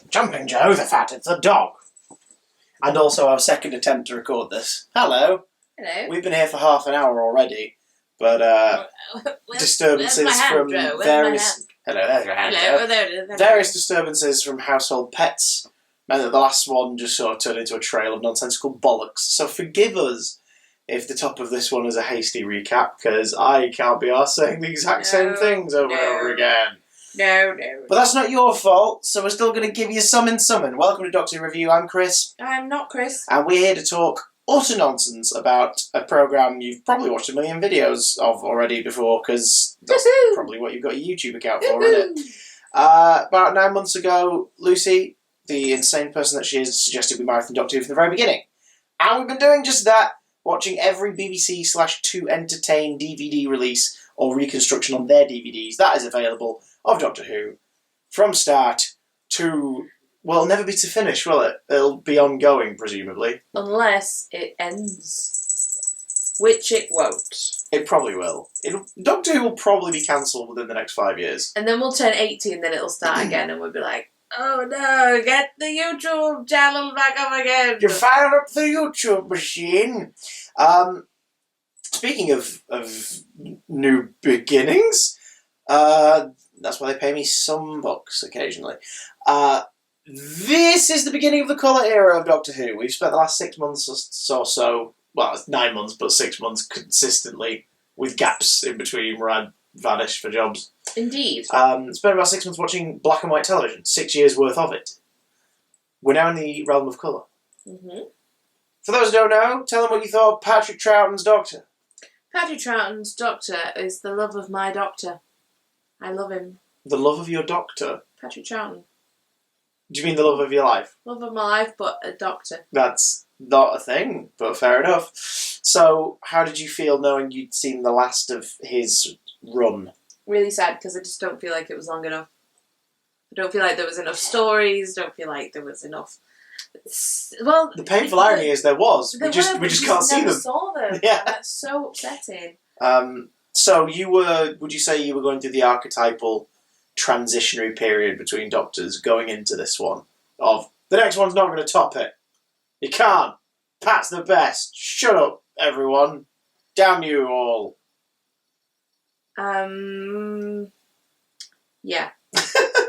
Jumping Jehoshaphat, it's a dog. And also our second attempt to record this. Hello. Hello. We've been here for half an hour already, but disturbances from various... Hello, there's your hand. Hello, there it is. Various disturbances from household pets meant that the last one just sort of turned into a trail of nonsensical bollocks. So forgive us if the top of this one is a hasty recap, because I can't be arsed saying the exact same things over and over again. No. But that's not your fault, so we're still going to give you summon. Welcome to Doctor Review, I'm Chris. I'm not Chris. And we're here to talk utter nonsense about a programme you've probably watched a million videos of already before, because that's probably what you've got your YouTube account for, isn't it? About 9 months ago, Lucy, the insane person that she is, suggested we marathon Doctor Who from the very beginning. And we've been doing just that, watching every BBC/2 Entertain DVD release or reconstruction on their DVDs that is available of Doctor Who, from start to... Well, it'll never be to finish, will it? It'll be ongoing, presumably. Unless it ends. Which it won't. It probably will. Doctor Who will probably be cancelled within the next 5 years. And then we'll turn 80 and then it'll start again and we'll be like, oh no, get the YouTube channel back up again. You fire up the YouTube machine. Speaking of new beginnings, that's why they pay me some bucks occasionally. This is the beginning of the colour era of Doctor Who. We've spent the last 6 months or so, well, it's 9 months, but 6 months consistently, with gaps in between where I'd vanish for jobs. Indeed. Spent about 6 months watching black and white television, 6 years worth of it. We're now in the realm of colour. Mm-hmm. For those who don't know, tell them what you thought of Patrick Troughton's Doctor. Patrick Troughton's Doctor is the love of my doctor. I love him. The love of your doctor? Patrick Troughton. Do you mean the love of your life? Love of my life, but a doctor. That's not a thing, but fair enough. So, how did you feel knowing you'd seen the last of his run? Really sad, because I just don't feel like it was long enough. I don't feel like there was enough stories, don't feel like there was enough... Well, the painful irony is there was. We just can't see them. Saw them. Yeah. That's so upsetting. So would you say you were going through the archetypal transitionary period between Doctors going into this one? Of, the next one's not going to top it. You can't. Pat's the best. Shut up, everyone. Damn you all. Yeah. Okay.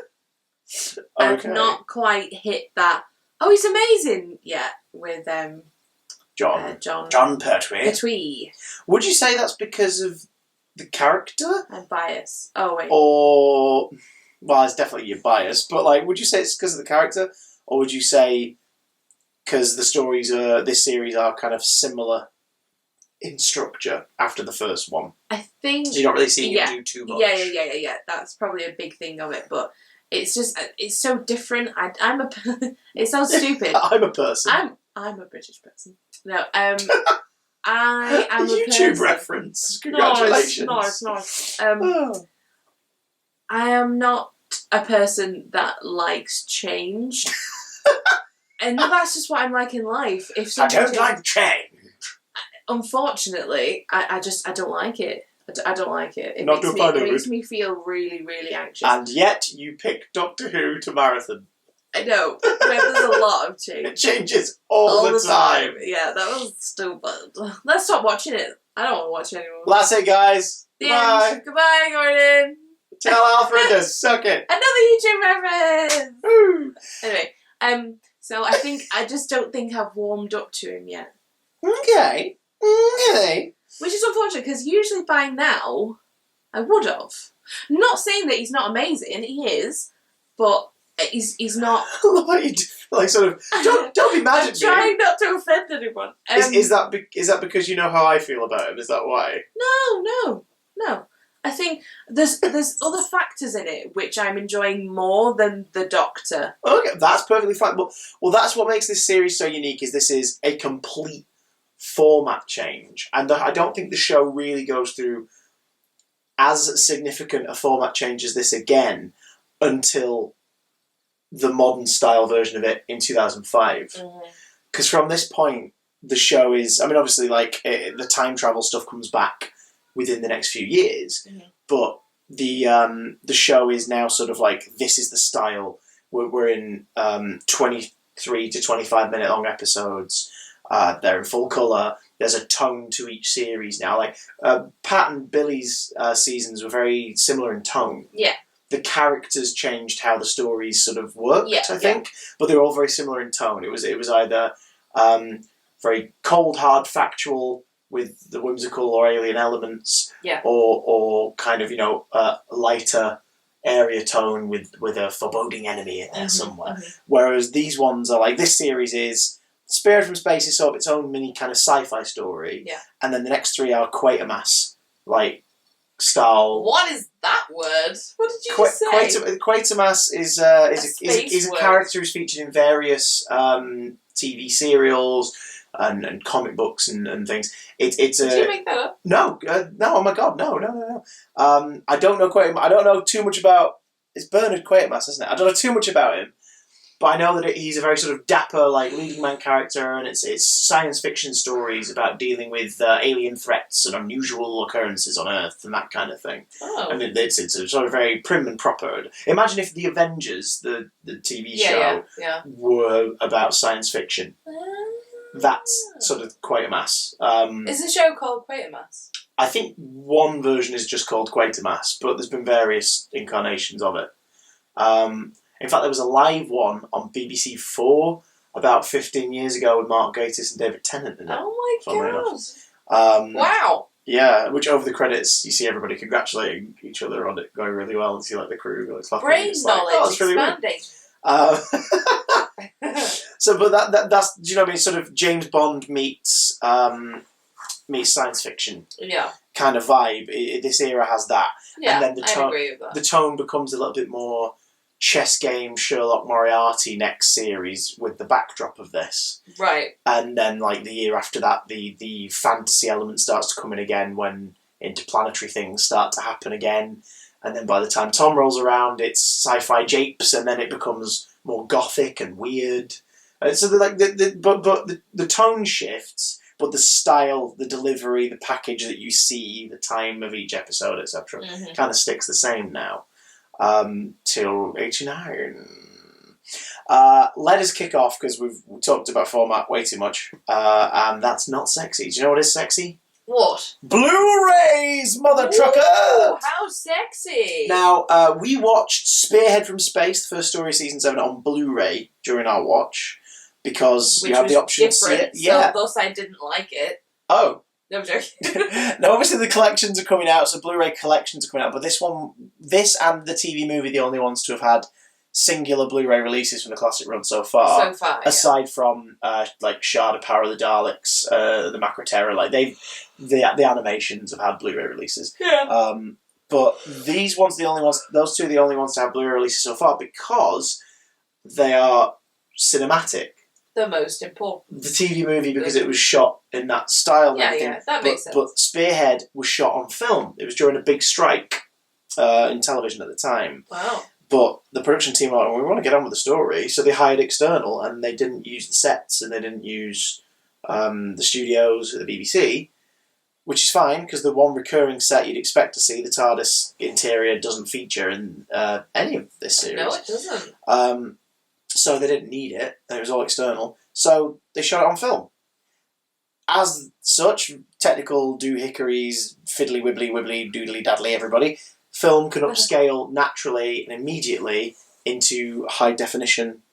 I've not quite hit that. Oh, he's amazing! Yeah, with John Pertwee. Pertwee. Would you say that's because of the character? I'm biased. Oh, wait. Or, well, it's definitely your bias, but like, would you say it's because of the character? Or would you say because the stories this series are kind of similar in structure after the first one? I think... So you're not really seeing him do too much? Yeah. That's probably a big thing of it, but it's just, it's so different. I'm a... It sounds stupid. I'm a person. I'm a British person. No, I am a YouTube person. reference. Congratulations. Nice. I am not a person that likes change. And that's just what I'm like in life. If I don't like change. Unfortunately, I don't like it. I don't like it. It makes me feel really, really anxious. And yet, you pick Doctor Who to marathon. I know. There's a lot of change. It changes all the time. Yeah, that was stupid. Let's stop watching it. I don't want to watch it anymore. Well, that's it, guys. Goodbye. Goodbye, Gordon. Tell Alfred to suck it. Another YouTube reference. Woo. Anyway, so I think I just don't think I've warmed up to him yet. Okay. Which is unfortunate, because usually by now, I would have. Not saying that he's not amazing, he is, but he's not... like sort of, don't be mad at me. I'm trying not to offend anyone. Is that because you know how I feel about him? Is that why? No. I think there's other factors in it which I'm enjoying more than the Doctor. Okay, that's perfectly fine. Well, that's what makes this series so unique, is this is a complete format change. And I don't think the show really goes through as significant a format change as this again until the modern style version of it in 2005. Because from this point, the show is... I mean, obviously, like, the time travel stuff comes back within the next few years, but the show is now sort of like, this is the style we're in 23 to 25 minute long episodes. They're in full colour. There's a tone to each series now. Like Pat and Billy's seasons were very similar in tone. Yeah. The characters changed how the stories sort of worked, I think, but they were all very similar in tone. It was either very cold, hard, factual with the whimsical or alien elements, or kind of lighter area tone with a foreboding enemy in there somewhere. Whereas these ones are like, this series is Spearhead from Space is sort of its own mini kind of sci-fi story, and then the next three are Quatermass, like style. What is that word? What did you just say? Quatermass is a character who's featured in various TV serials and comic books and things. Did you make that up? No. Oh my God, no. I don't know Quatermass. I don't know too much about. It's Bernard Quatermass, isn't it? I don't know too much about him. But I know that he's a very sort of dapper, like, leading man character, and it's science fiction stories about dealing with alien threats and unusual occurrences on Earth and that kind of thing. Oh. And it's a sort of very prim and proper. Imagine if The Avengers, the TV show, were about science fiction. That's sort of Quatermass. Is the show called Quatermass? I think one version is just called Quatermass, but there's been various incarnations of it. In fact, there was a live one on BBC 4 about 15 years ago with Mark Gatiss and David Tennant in it. Oh my God. Wow. Yeah, which over the credits, you see everybody congratulating each other on it going really well, and see like the crew like clapping. Brain knowledge expanding. So, but that's, do you know what I mean? Sort of James Bond meets science fiction. Yeah. Kind of vibe. This era has that. Yeah, and then the tone, I agree with that. The tone becomes a little bit more chess game Sherlock Moriarty next series with the backdrop of this. Right. And then like the year after that the fantasy element starts to come in again when interplanetary things start to happen again. And then by the time Tom rolls around, it's sci-fi japes, and then it becomes more gothic and weird. And so the tone shifts, but the style, the delivery, the package that you see, the time of each episode, etc., kind of sticks the same now. Till 89. Let us kick off, because we've talked about format way too much, and that's not sexy. Do you know what is sexy? What? Blu-rays, mother trucker! How sexy! Now, we watched Spearhead from Space, the first story of season 7, on Blu-ray during our watch, because you have the option to see it. So thus I didn't like it. Oh. No, I'm joking. No, obviously the collections are coming out, so Blu-ray collections are coming out, but this and the TV movie, the only ones to have had singular Blu-ray releases from the classic run so far. Aside from like Shard, Power of the Daleks, the Macra Terror, like the animations have had Blu-ray releases. Yeah. But these ones, those two are the only ones to have Blu-ray releases so far, because they are cinematic. The most important. The TV movie, because it was shot in that style and everything. Yeah, that makes sense. But Spearhead was shot on film. It was during a big strike in television at the time. Wow. But the production team were like, we want to get on with the story, so they hired external, and they didn't use the sets, and they didn't use the studios at the BBC, which is fine, because the one recurring set you'd expect to see, the TARDIS interior, doesn't feature in any of this series. No, it doesn't. So they didn't need it, and it was all external. So they shot it on film. As such, technical doohickeries, fiddly wibbly wibbly doodly daddly everybody, film can upscale naturally and immediately into high definition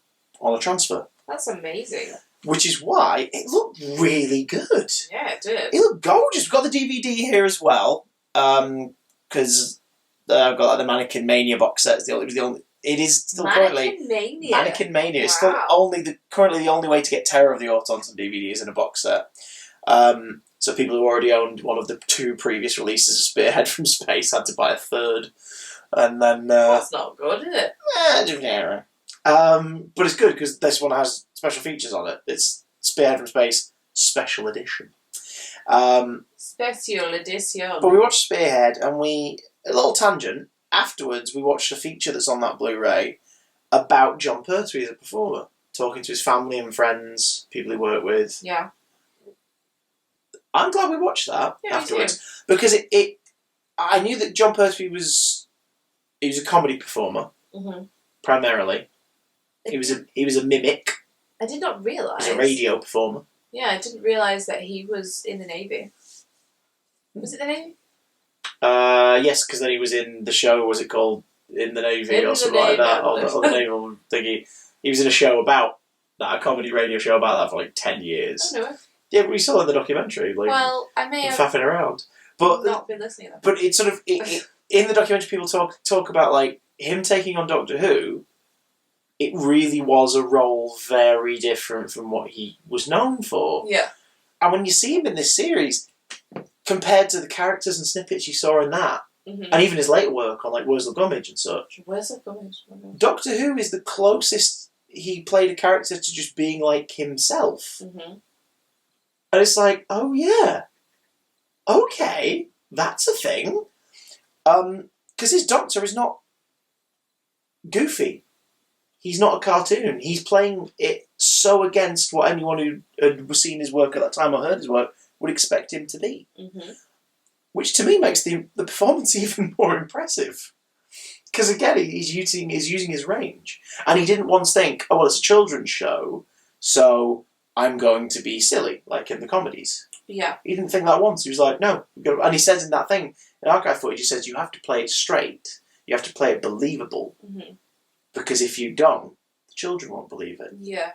on a transfer. That's amazing. Which is why it looked really good. Yeah, it did. It looked gorgeous. We've got the DVD here as well, because I've got like, the Mannequin Mania box set. It is still currently Mannequin Mania. Wow. It's still currently the only way to get Terror of the Autons on DVD is in a box set. So people who already owned one of the two previous releases of Spearhead from Space had to buy a third, and then that's not good, is it? But it's good because this one has special features on it. It's Spearhead from Space Special Edition. Special edition. But we watched Spearhead, and a little tangent. Afterwards, we watched a feature that's on that Blu-ray about John Pertwee as a performer, talking to his family and friends, people he worked with. Yeah. I'm glad we watched that afterwards, because I knew that John Pertwee was a comedy performer primarily, He was a mimic. I did not realise. He was a radio performer. Yeah, I didn't realise that he was in the Navy. Was it the Navy? Yes, because then he was in the show, was it called In the Navy or something like that? Or the naval thingy. He was in a show about that, a comedy radio show about that for like 10 years. I know it. Yeah, but we saw in the documentary. Like, well, I may have faffing around. But not been listening to that. But it's sort of in the documentary, people talk about like him taking on Doctor Who. It really was a role very different from what he was known for. Yeah. And when you see him in this series, compared to the characters and snippets you saw in that, and even his later work on like Wurzel Gummidge and such, Doctor Who is the closest he played a character to just being like himself. And it's like, oh yeah, okay, that's a thing. Because his Doctor is not goofy. He's not a cartoon. He's playing it so against what anyone who had seen his work at that time or heard his work would expect him to be. Which to me makes the performance even more impressive. Because again, he's using his range. And he didn't once think, oh, well, it's a children's show, so I'm going to be silly, like in the comedies. Yeah. He didn't think that once. He was like, no. And he says in that thing, in archive footage, he says, you have to play it straight. You have to play it believable. Because if you don't, the children won't believe it. Yeah.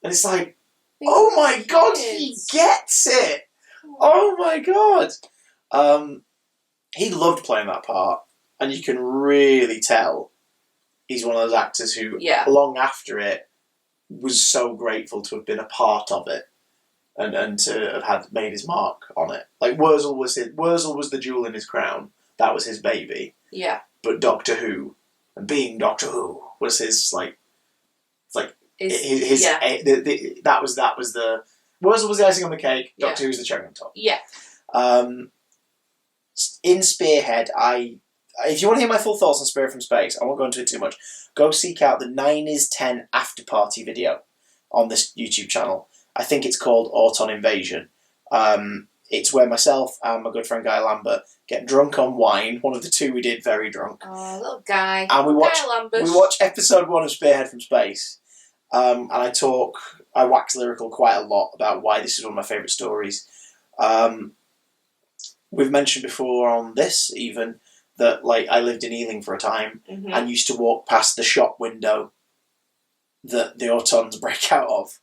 And it's like, oh my god, he gets it! Oh my god! He loved playing that part. And you can really tell he's one of those actors who, long after it, was so grateful to have been a part of it. And to have had made his mark on it. Like, Wurzel was the jewel in his crown. That was his baby. Yeah. But Doctor Who, and being Doctor Who, was his, like... It's like... that was the... Wurzel was the icing on the cake. Doctor Who's the cherry on top. Yeah. In Spearhead, if you want to hear my full thoughts on Spirit from Space, I won't go into it too much. Go seek out the 9 is 10 after party video on this YouTube channel. I think it's called Auton Invasion. It's where myself and my good friend Guy Lambert get drunk on wine. One of the two we did very drunk. Oh, little Guy. And we watch episode 1 of Spearhead from Space. And I wax lyrical quite a lot about why this is one of my favourite stories. We've mentioned before on this even that like I lived in Ealing for a time and used to walk past the shop window that the Autons break out of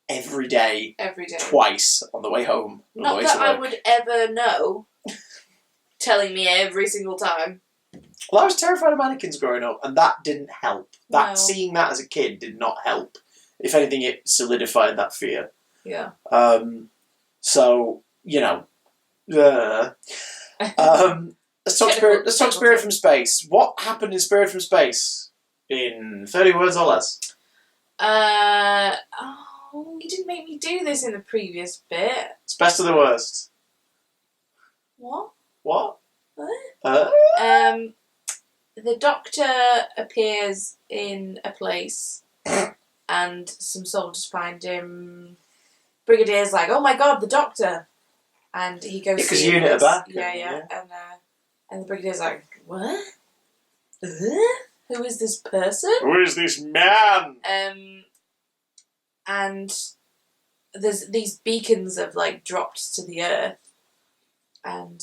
every day. Twice on the way home. Not that I would ever know. Telling me every single time. Well, I was terrified of mannequins growing up, and that didn't help. Seeing that as a kid did not help. If anything, it solidified that fear. Yeah. So, you know. Let's talk Spirit from Space. What happened in Spirit from Space? In 30 words or less. You didn't make me do this in the previous bit. It's best of the worst. What? What? The Doctor appears in a place and some soldiers find him. Brigadier's like, oh my god, the Doctor! And he goes because unit are back. Yeah. And the Brigadier's like, what? Who is this person? Who is this man? And there's these beacons have like dropped to the earth, and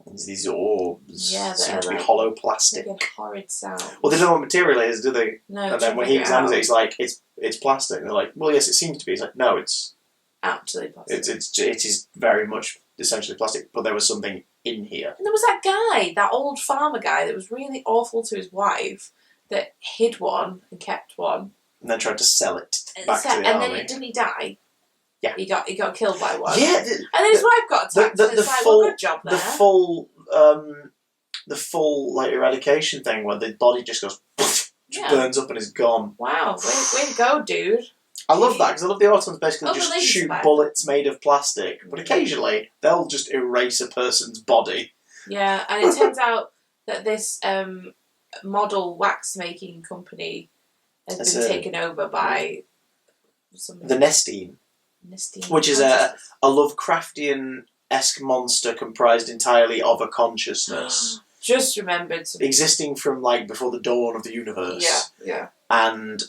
there's these orbs. Yeah, seem to be hollow plastic. Make a horrid sound. Well, they don't know what material it is, do they? No. And then when he examines it, he's like, "It's plastic." And they're like, "Well, yes, it seems to be." He's like, "No, it's actually plastic. It is very much essentially plastic." But there was something in here. And there was that guy, that old farmer guy, that was really awful to his wife, that hid one and kept one. And then tried to sell it back to the army. And then didn't he die? Yeah. He got killed by one. Yeah. And then his wife got attacked. Good job there. The full like eradication thing where the body just goes burns up and is gone. Wow, way to go, dude. I love that because I love the Autons basically just shoot bullets made of plastic, but occasionally they'll just erase a person's body. Yeah, and it turns out that this model wax making company has been taken over by the Nestene, which is a Lovecraftian-esque monster comprised entirely of a consciousness. Just remembered something. Existing from like before the dawn of the universe. Yeah. And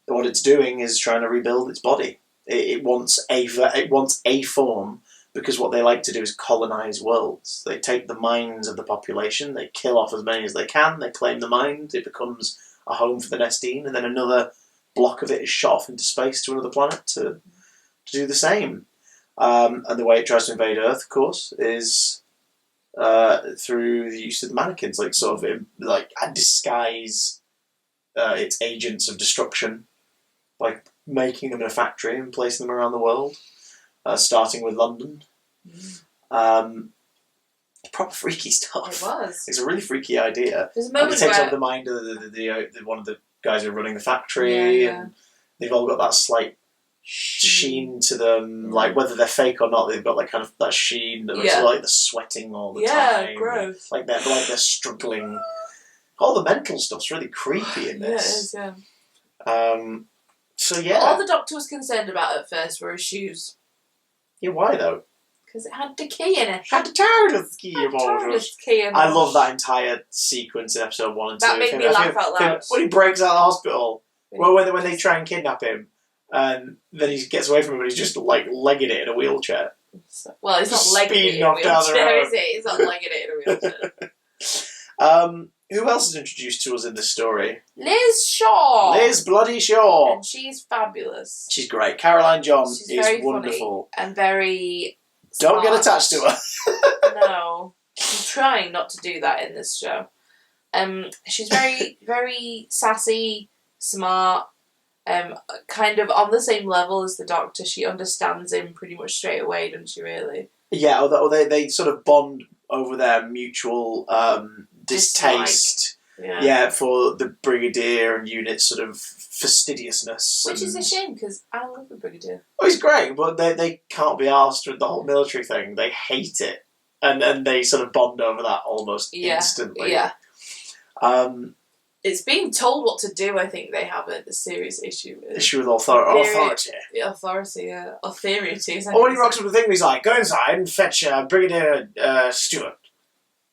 what it's doing is trying to rebuild its body. It wants a form, because what they like to do is colonize worlds. They take the minds of the population, they kill off as many as they can, they claim the mind, it becomes a home for the Nestene, and then another block of it is shot off into space to another planet to do the same. And the way it tries to invade Earth, of course, is through the use of the mannequins, like sort of like disguise its agents of destruction by making them in a factory and placing them around the world, starting with London. Proper freaky stuff. It was. It's a really freaky idea. There's a moment and it takes where over the mind of the one of the guys who are running the factory, and they've all got that slight sheen to them, like whether they're fake or not. They've got like kind of that sheen that looks like they're sweating all the time. Yeah, gross. Like they're struggling. All the mental stuff's really creepy in this. Yeah, it is. Yeah. So yeah. All the Doctor was concerned about at first were his shoes. Yeah, why though? Because it had the key in it. Had the TARDIS key in it. I love that entire sequence in episode 1 and 2. That made me laugh out loud. When he breaks out of the hospital, when they try and kidnap him, and then he gets away from him and he's just like legging it in a wheelchair. Well, he's not legging it in a wheelchair, is he? He's not legging it in a wheelchair. Who else is introduced to us in this story? Liz Shaw. Liz bloody Shaw. And she's fabulous. She's great. Caroline John she's is very wonderful. Funny and very Don't smart. get attached to her. No. I'm trying not to do that in this show. She's very, very sassy, smart, kind of on the same level as the Doctor. She understands him pretty much straight away, doesn't she, really? Yeah, although they sort of bond over their mutual distaste for the Brigadier and unit's sort of fastidiousness. Which is a shame, because I love the Brigadier. Oh, he's great, but they can't be arsed with the whole military thing. They hate it. And they sort of bond over that almost instantly. Yeah. It's being told what to do, I think they have a serious issue with. Issue with authority. The authority, authority. Or when he rocks up the thing, he's like, go inside and fetch Brigadier Stewart.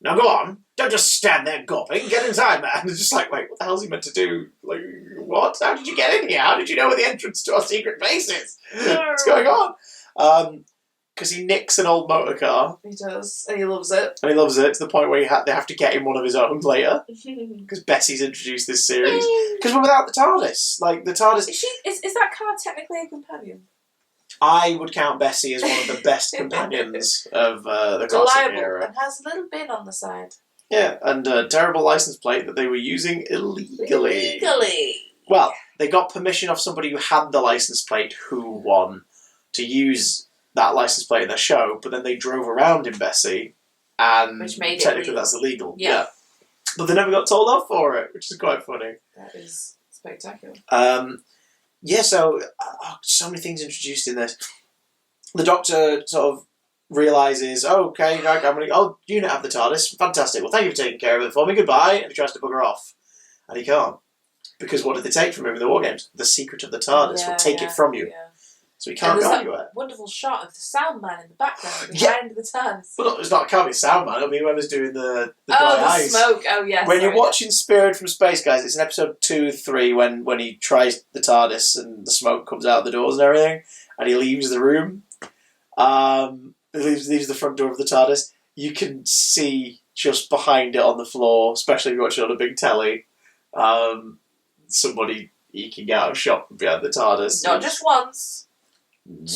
Now go on. Don't just stand there gawping. Get inside, man. It's just like, wait, what the hell's he meant to do? Like, what? How did you get in here? How did you know where the entrance to our secret base is? What's going on? Because he nicks an old motor car. He does, and he loves it. And he loves it to the point where they have to get him one of his own later. Because Bessie's introduced this series. Because we're without the TARDIS. Like, the TARDIS... Is that car technically a companion? I would count Bessie as one of the best companions of the classic era. And has a little bin on the side. Yeah, and a terrible license plate that they were using illegally. Illegally! Well, they got permission off somebody who had the license plate, who won, to use that license plate in their show, but then they drove around in Bessie, and which made technically that's illegal. Yeah. But they never got told off for it, which is quite funny. That is spectacular. So many things introduced in this. The Doctor sort of realises, unit have the TARDIS, fantastic, well thank you for taking care of it for me, goodbye, and he tries to bugger off. And he can't. Because what did they take from him in the War Games? The secret of the TARDIS will take it from you. Yeah. So he can't go anywhere. That wonderful shot of the sound man in the background behind the TARDIS. Well, it can't be sound man, it'll be whoever's doing the dry eyes. Smoke, yes. When you're watching Spearhead from Space, guys, it's in episode 2, 3, when he tries the TARDIS and the smoke comes out the doors and everything, and he leaves the room. He leaves the front door of the TARDIS. You can see just behind it on the floor, especially if you're watching on a big telly, somebody eking out of shot from behind the TARDIS. Not just once.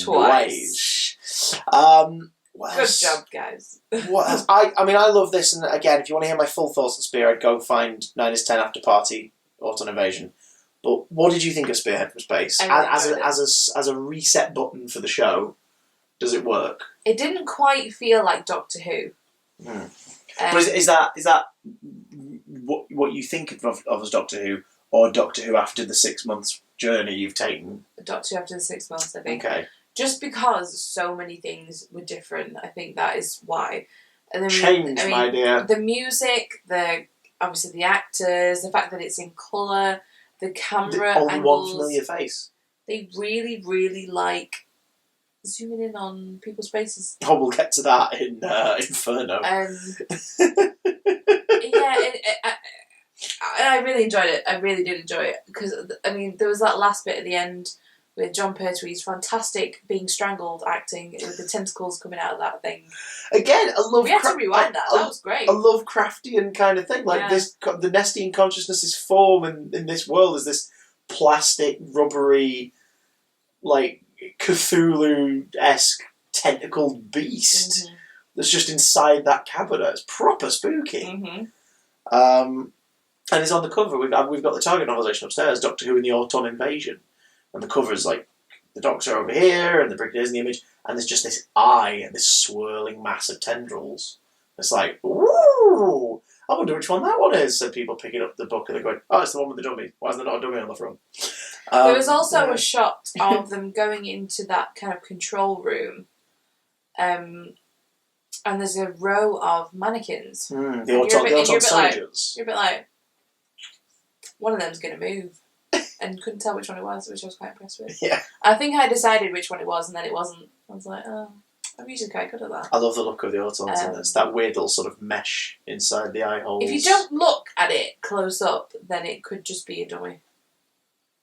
Twice. Good job, guys. I love this, and again, if you want to hear my full thoughts on Spearhead, go find 9 is 10 After Party, Autumn Invasion. But what did you think of Spearhead from Space? As a reset button for the show, does it work? It didn't quite feel like Doctor Who. But is that what you think of as Doctor Who, or Doctor Who after the 6 months journey you've taken? Doctor Who after the 6 months, I think. Okay. Just because so many things were different, I think that is why. And then Change, my dear. The music, obviously the actors, the fact that it's in colour, the camera only angles. one familiar face. They really, really like zooming in on people's faces. Oh, we'll get to that in Inferno. I really enjoyed it. I really did enjoy it. Because, I mean, there was that last bit at the end with John Pertwee's fantastic being strangled acting with the tentacles coming out of that thing. Again, we had to rewind that. That was great. A Lovecraftian kind of thing. Like the Nestene consciousness's form in this world is this plastic, rubbery, like Cthulhu-esque tentacled beast that's just inside that cabinet. It's proper spooky. And it's on the cover. We've got the target novelization upstairs, Doctor Who and the Auton Invasion. And the cover's like the Doctor over here and the Brigadier's in the image, and there's just this eye and this swirling mass of tendrils. It's like, ooh, I wonder which one that one is, said people picking up the book and they're going, oh, it's the one with the dummy. Why isn't there not a dummy on the front? There was also a shot of them going into that kind of control room, and there's a row of mannequins. The Auton soldiers. You're a bit like, one of them's going to move. And couldn't tell which one it was, which I was quite impressed with. Yeah. I think I decided which one it was, and then it wasn't. I was like, oh, I'm usually quite good at that. I love the look of the Autons in this. That weird little sort of mesh inside the eye holes. If you don't look at it close up, then it could just be a dummy.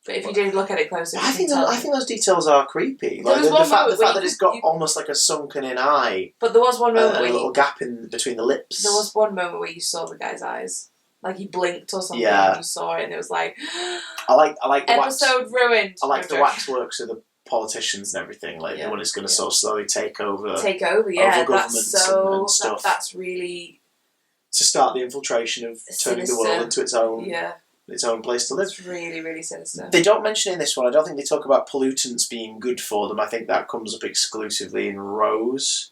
But if you do look at it close up, I think those details are creepy. Like the fact that it's got almost like a sunken-in eye. But there was one moment where a little gap in between the lips. There was one moment where you saw the guy's eyes. Like he blinked or something, and you saw it, and it was like, I like the episode ruined. I like the waxworks of the politicians and everything, like when it's going to sort of slowly take over, yeah. Governments and stuff. That's really to start the infiltration of turning the world into its own place to live. It's really, really sinister. They don't mention it in this one. I don't think they talk about pollutants being good for them. I think that comes up exclusively in Rose.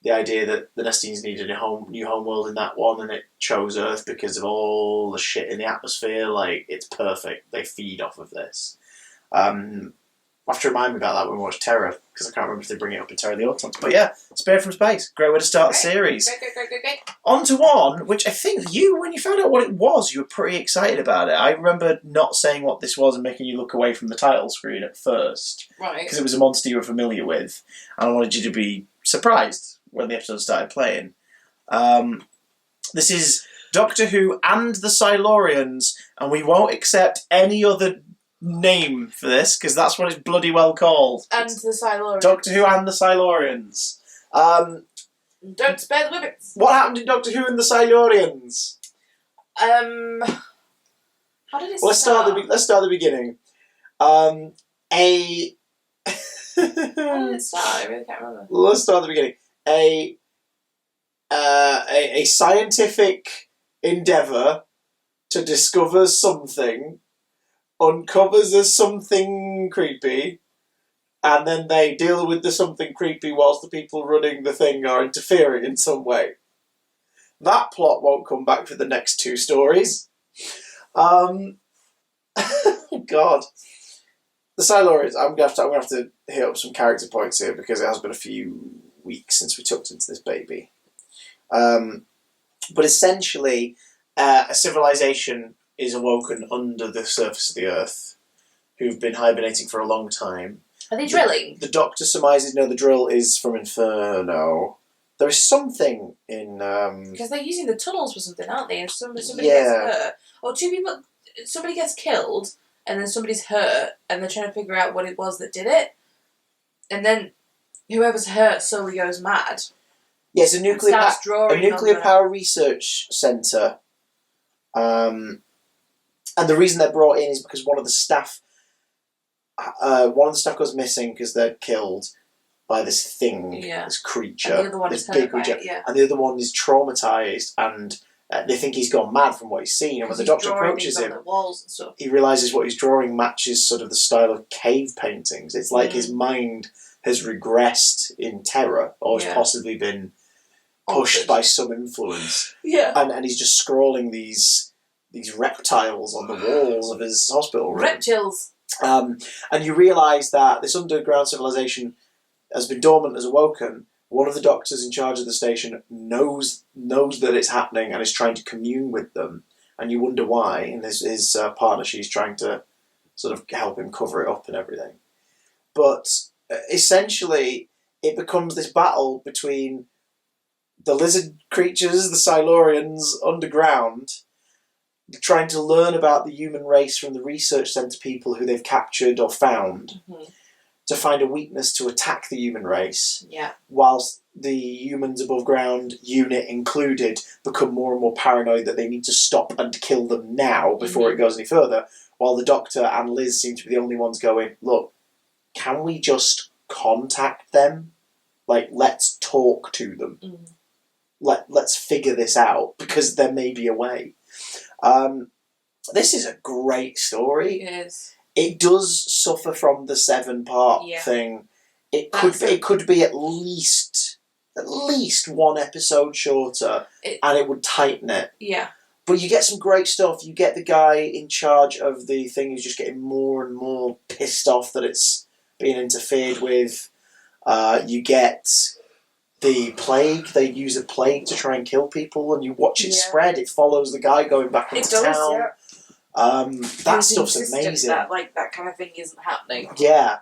The idea that the Nestenes needed a new home world in that one, and it chose Earth because of all the shit in the atmosphere. Like, it's perfect. They feed off of this. I have to remind me about that when we watch Terror, because I can't remember if they bring it up in Terror of the Autons. But yeah, Spearhead from Space. Great way to start the series. Great. On to one, which I think when you found out what it was, you were pretty excited about it. I remember not saying what this was and making you look away from the title screen at first. Right. Because it was a monster you were familiar with, and I wanted you to be surprised when the episode started playing. This is Doctor Who and the Silurians, and we won't accept any other name for this, because that's what it's bloody well called. And the Silurians. Doctor Who and the Silurians. Don't spare the whippets. What happened in Doctor Who and the Silurians? How did it start? Let's start at the beginning. How did it start? I really can't remember. Let's start at the beginning. A scientific endeavour to discover something uncovers as something creepy, and then they deal with the something creepy whilst the people running the thing are interfering in some way. That plot won't come back for the next two stories. God. The Silurians, I'm gonna have to hit up some character points here, because it has been a few weeks since we tucked into this baby. But essentially, a civilization is awoken under the surface of the Earth, who've been hibernating for a long time. Are they drilling? The Doctor surmises, no, the drill is from Inferno. There is something in... Because they're using the tunnels for something, aren't they? And somebody gets hurt. Or two people... Somebody gets killed, and then somebody's hurt, and they're trying to figure out what it was that did it. And then whoever's hurt slowly goes mad. Yes, a nuclear power research centre. And the reason they're brought in is because one of the staff goes missing because they're killed by this thing, this creature, and the other one this is big creature, and the other one is traumatised, and they think he's gone mad from what he's seen. And when the Doctor approaches him, he realises what he's drawing matches sort of the style of cave paintings. It's like his mind has regressed in terror, or has possibly been pushed by some influence. Yeah, and he's just scrawling these reptiles on the walls of his hospital room. Reptiles. And you realise that this underground civilization has been dormant, has awoken. One of the doctors in charge of the station knows that it's happening and is trying to commune with them. And you wonder why. And his partner, she's trying to sort of help him cover it up and everything. But essentially, it becomes this battle between the lizard creatures, the Silurians, underground, trying to learn about the human race from the research centre people who they've captured or found to find a weakness to attack the human race. Yeah. Whilst the humans above ground, unit included, become more and more paranoid that they need to stop and kill them now before it goes any further. While the Doctor and Liz seem to be the only ones going, look, can we just contact them? Like, let's talk to them. Let's figure this out, because there may be a way. This is a great story. It is. It does suffer from the 7-part thing. It could be at least one episode shorter, and it would tighten it. Yeah. But you get some great stuff. You get the guy in charge of the thing who's just getting more and more pissed off that it's being interfered with. You get the plague. They use a plague to try and kill people, and you watch it spread. It follows the guy going back into town. That stuff's amazing. That kind of thing isn't happening. Yeah.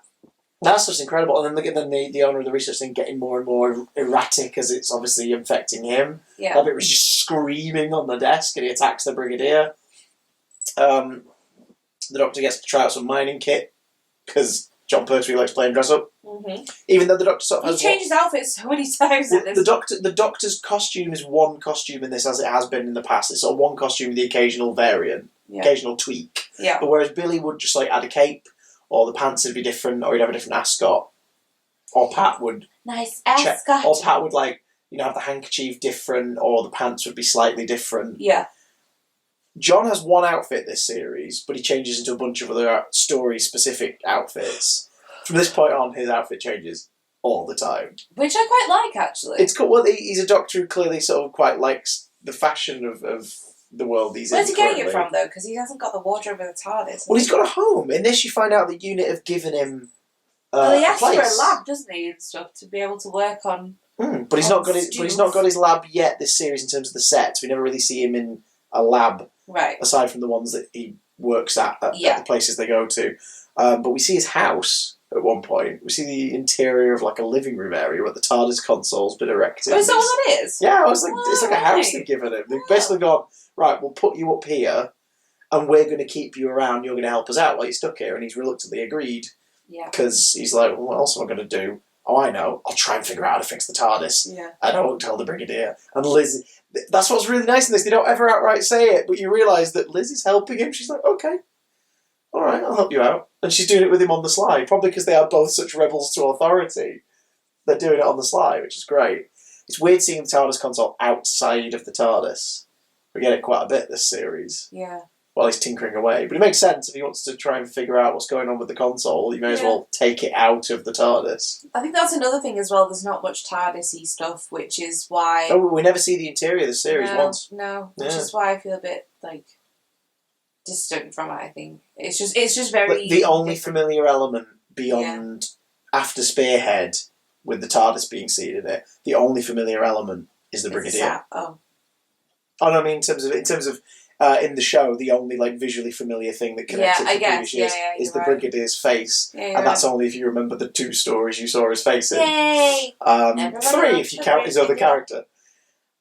That stuff's incredible. And then the owner of the research thing getting more and more erratic as it's obviously infecting him. Yeah. That bit was just screaming on the desk, and he attacks the Brigadier. The Doctor gets to try out some mining kit, because John Pertwee likes playing dress up. Even though the Doctor sort of has changes outfits so many times in this. The Doctor's costume is one costume in this, as it has been in the past. It's sort of one costume with the occasional variant, occasional tweak. Yeah. But whereas Billy would just like add a cape, or the pants would be different, or he'd have a different ascot, or Pat would nice ascot, or Pat would have the handkerchief different, or the pants would be slightly different. Yeah. John has one outfit this series, but he changes into a bunch of other story-specific outfits. From this point on, his outfit changes all the time. Which I quite like, actually. It's cool. Well, he's a Doctor who clearly sort of quite likes the fashion of the world he's in. Where's he getting it from, though? Because he hasn't got the wardrobe of the TARDIS. Well, he's got a home. In this, you find out the unit have given him he asks for a lab, doesn't he, and stuff, to be able to work on. But he's not got his lab yet this series in terms of the sets. We never really see him in a lab, right? Aside from the ones that he works at the places they go to. But we see his house at one point. We see the interior of like a living room area where the TARDIS console's been erected. Oh, is that what that is? Yeah, I was like, it's like a house they've given him. They've basically gone, right, we'll put you up here, and we're going to keep you around. You're going to help us out while you're stuck here. And he's reluctantly agreed. Yeah. Because he's like, well, what else am I going to do? Oh, I know. I'll try and figure out how to fix the TARDIS. Yeah. And I won't tell the Brigadier. And Liz, that's what's really nice in this. They don't ever outright say it, but you realise that Liz is helping him. She's like, okay, all right, I'll help you out. And she's doing it with him on the sly, probably because they are both such rebels to authority. They're doing it on the sly, which is great. It's weird seeing the TARDIS console outside of the TARDIS. We get it quite a bit this series. Yeah. While he's tinkering away. But it makes sense if he wants to try and figure out what's going on with the console, you may as well take it out of the TARDIS. I think that's another thing as well, there's not much TARDIS-y stuff, which is why... Oh, we never see the interior of the series once. No, which is why I feel a bit, distant from it, I think. It's just very... The only familiar element beyond, after Spearhead, with the TARDIS being seated there, the only familiar element is the Brigadier. Oh, no, I mean, in terms of in the show, the only visually familiar thing that connects it to previous years is the Brigadier's face, and that's only if you remember the 2 stories you saw his face in. Yay! 3 if you count his other character.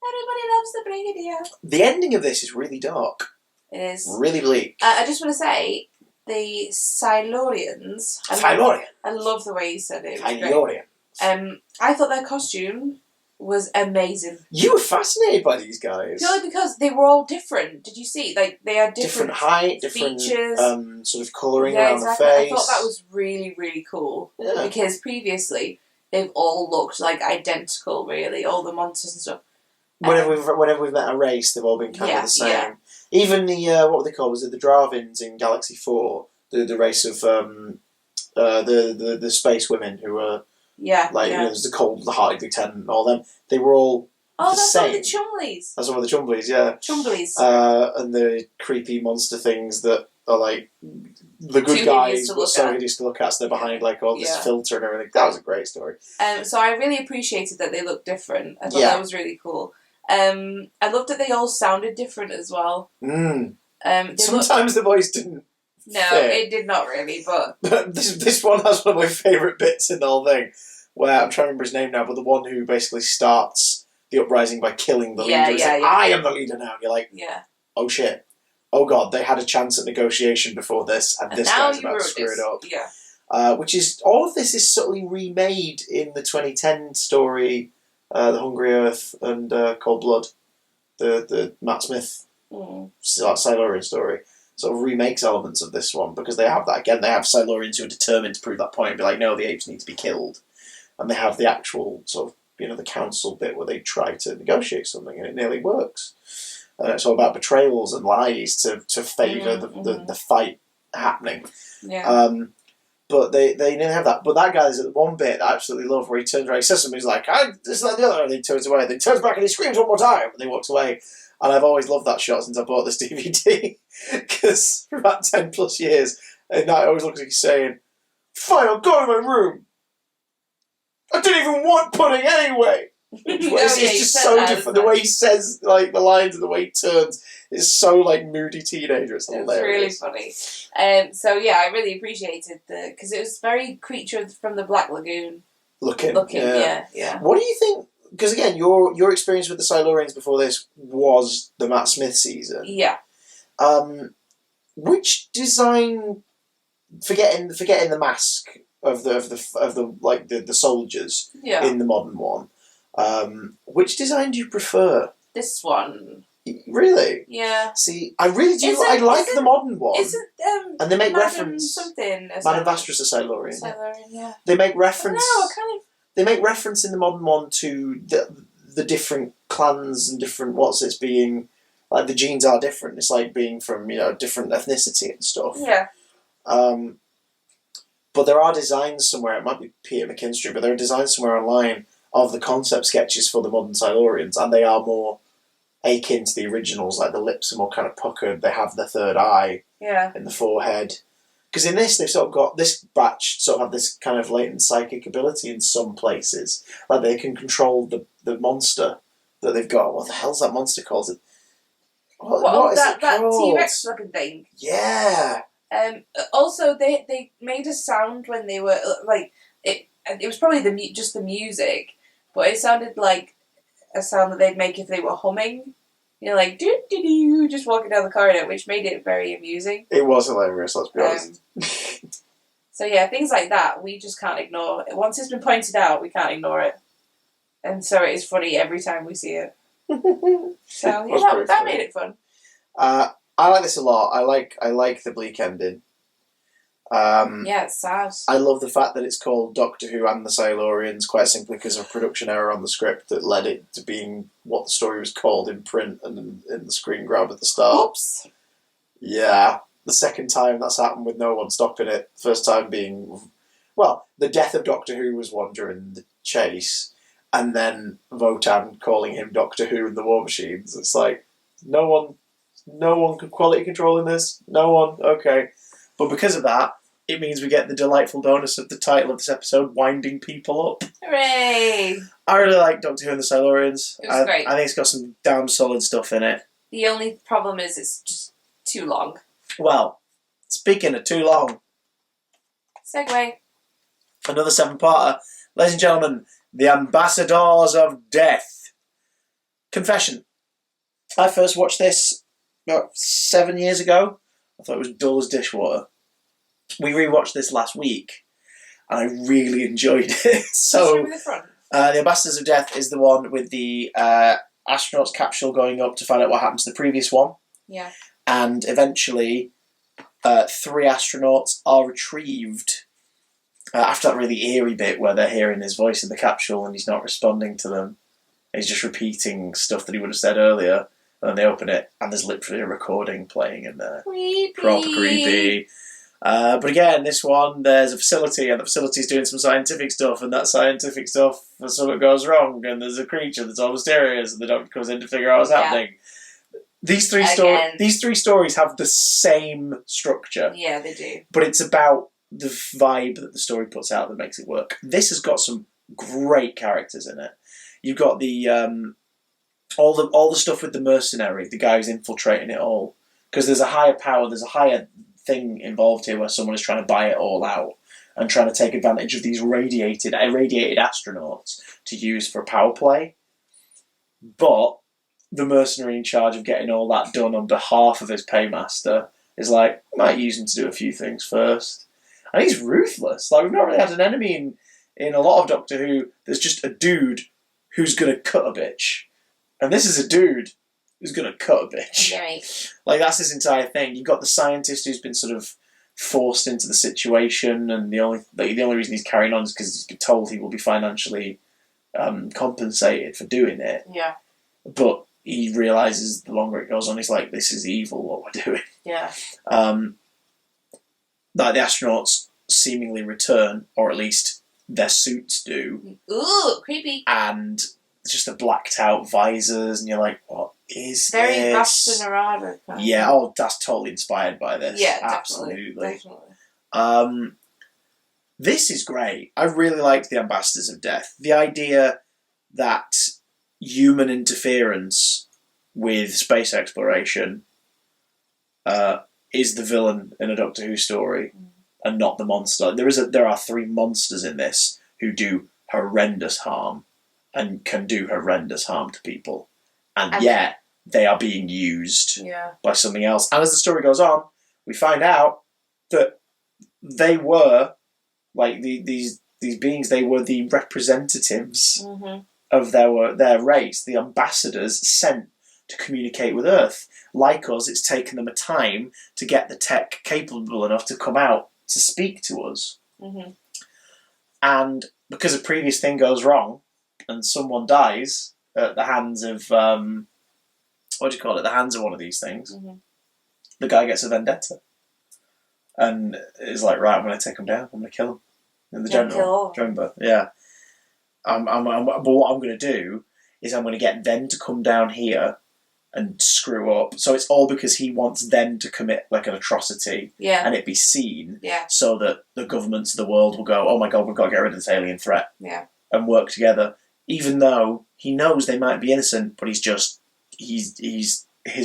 Everybody loves the Brigadier. The ending of this is really dark. It is really bleak. I just want to say the Silurians. I love the way you said it. Silurians. I thought their costume was amazing. You were fascinated by these guys. Purely because they were all different. Did you see? They had different height, features, different sort of colouring around the face. I thought that was really, really cool. Yeah. Because previously they've all looked identical, really, all the monsters and stuff. Whenever we've met a race, they've all been kind of the same. Yeah. Even the what were they called? Was it the Dravins in Galaxy 4? The race of the space women who were there's the cold-hearted lieutenant and all them. They were all the same. One of the Chumblies. That's one of the Chumblies, yeah. Chumblies. And the creepy monster things that are the good guys, but so hideous to look at. So they're behind all this filter and everything. That was a great story. So I really appreciated that they looked different. I thought that was really cool. I loved that they all sounded different as well. Sometimes the voice didn't. No, it did not really, but this one has one of my favourite bits in the whole thing, where I'm trying to remember his name now, but the one who basically starts the uprising by killing the leader. I am the leader now. And you're like, oh shit, oh god, they had a chance at negotiation before this, and this guy's about to screw it up. Yeah. Which is, all of this is subtly remade in the 2010 story, The Hungry Earth and Cold Blood, the Matt Smith Silurian story. Sort of remakes elements of this one, because they have that again. They have Silurians who are determined to prove that point and be like, no, the apes need to be killed. And they have the actual sort of, the council bit where they try to negotiate something, and it nearly works. And it's all about betrayals and lies to favour the fight happening. Yeah. But they didn't have that. But that guy's at one bit I absolutely love, where he turns around, he says something, he's like, this, that, the other, and he turns away. Then he turns back and he screams one more time, and he walks away. And I've always loved that shot since I bought this DVD, because for about 10 plus years, and that always looks like he's saying, fine, I'll go to my room. I didn't even want pudding anyway. It's just so different. The way he says like the lines and the way he turns is so like moody teenager. It's hilarious. It's really funny. So yeah, I really appreciated because it was very Creature from the Black Lagoon looking. Yeah. What do you think? Because again, your experience with the Silurians before this was the Matt Smith season. Yeah. Which design, forgetting the mask of the soldiers in the modern one. Which design do you prefer? This one. Really? Yeah. See, I really do. I like the modern one. Isn't and they make Madam reference. Something. Madam Vastress a Silurian. Silurian, yeah. They make reference. No, kind of. They make reference in the modern one to the different clans and different being like the genes are different. It's like being from different ethnicity and stuff. Yeah. But there are designs somewhere. It might be Peter McKinstry, but there are designs somewhere online of the concept sketches for the modern Silurians, and they are more akin to the originals. Like the lips are more kind of puckered. They have the third eye in the forehead. Because in this, they've sort of got this batch sort of have this kind of latent psychic ability in some places, like they can control the monster that they've got. What the hell's that monster called? What is it that called? T-Rex looking thing. Yeah. Also, they made a sound when they were like it. It was probably just the music, but it sounded like a sound that they'd make if they were humming. Like do do do, just walking down the corridor, which made it very amusing. It was hilarious. Let's be honest. So yeah, things like that we just can't ignore. Once it's been pointed out, we can't ignore it, and so it is funny every time we see it. So yeah, that made it fun. I like this a lot. I like the bleak ending. Yeah, it's sad. I love the fact that it's called Doctor Who and the Silurians, quite simply because of a production error on the script that led it to being what the story was called in print and in the screen grab at the start. Oops. Yeah, the second time that's happened with no one stopping it. First time being, the death of Doctor Who was one during the chase, and then Votan calling him Doctor Who and the War Machines. It's like, no one could quality control in this. No one. Okay. But because of that, it means we get the delightful bonus of the title of this episode, Winding People Up. Hooray! I really like Doctor Who and the Silurians. It was great. I think it's got some damn solid stuff in it. The only problem is it's just too long. Well, speaking of too long. Segue. Another 7-parter. Ladies and gentlemen, The Ambassadors of Death. Confession. I first watched this about 7 years ago. I thought it was dull as dishwater. We rewatched this last week, and I really enjoyed it. So, The Ambassadors of Death is the one with the astronauts capsule going up to find out what happened to the previous one. Yeah. And eventually, 3 astronauts are retrieved after that really eerie bit where they're hearing his voice in the capsule and he's not responding to them. He's just repeating stuff that he would have said earlier. And then they open it, and there's literally a recording playing in there. Creepy. Proper creepy. But again, this one, there's a facility, and the facility's doing some scientific stuff, and that scientific stuff, something goes wrong, and there's a creature that's all mysterious, and the doctor comes in to figure out what's happening. These three stories have the same structure. Yeah, they do. But it's about the vibe that the story puts out that makes it work. This has got some great characters in it. You've got the all the stuff with the mercenary, the guy who's infiltrating it all. Because there's a higher power, there's a higher thing involved here where someone is trying to buy it all out and trying to take advantage of these irradiated astronauts to use for power play. But the mercenary in charge of getting all that done on behalf of his paymaster is like, might use him to do a few things first. And he's ruthless. Like, we've not really had an enemy in a lot of Doctor Who. There's just a dude who's going to cut a bitch. And this is a dude who's going to cut a bitch. Right. Like, that's his entire thing. You've got the scientist who's been sort of forced into the situation, and the only reason he's carrying on is because he's been told he will be financially compensated for doing it. Yeah. But he realises the longer it goes on, he's like, this is evil, what we're doing. Yeah. Like, the astronauts seemingly return, or at least their suits do. Ooh, creepy. And just the blacked out visors, and you're like, what is Very this? Basta Narada kind Yeah, of. that's totally inspired by this. Yeah, absolutely. Definitely. This is great. I really liked the Ambassadors of Death. The idea that human interference with space exploration is the villain in a Doctor Who story, and not the monster. There are 3 monsters in this who do horrendous harm and can do horrendous harm to people, and yet they are being used by something else. And as the story goes on, we find out that they were like these beings. They were the representatives of their race, the ambassadors sent to communicate with Earth. Like us, it's taken them a time to get the tech capable enough to come out to speak to us. And because a previous thing goes wrong and someone dies at the hands of what do you call it? The hands of one of these things. The guy gets a vendetta and is like, right, I'm going to take him down. I'm going to kill him. In the general, remember? Yeah. But what I'm going to do is I'm going to get them to come down here and screw up. So it's all because he wants them to commit like an atrocity and it be seen so that the governments of the world will go, oh my God, we've got to get rid of this alien threat and work together. Even though he knows they might be innocent, but his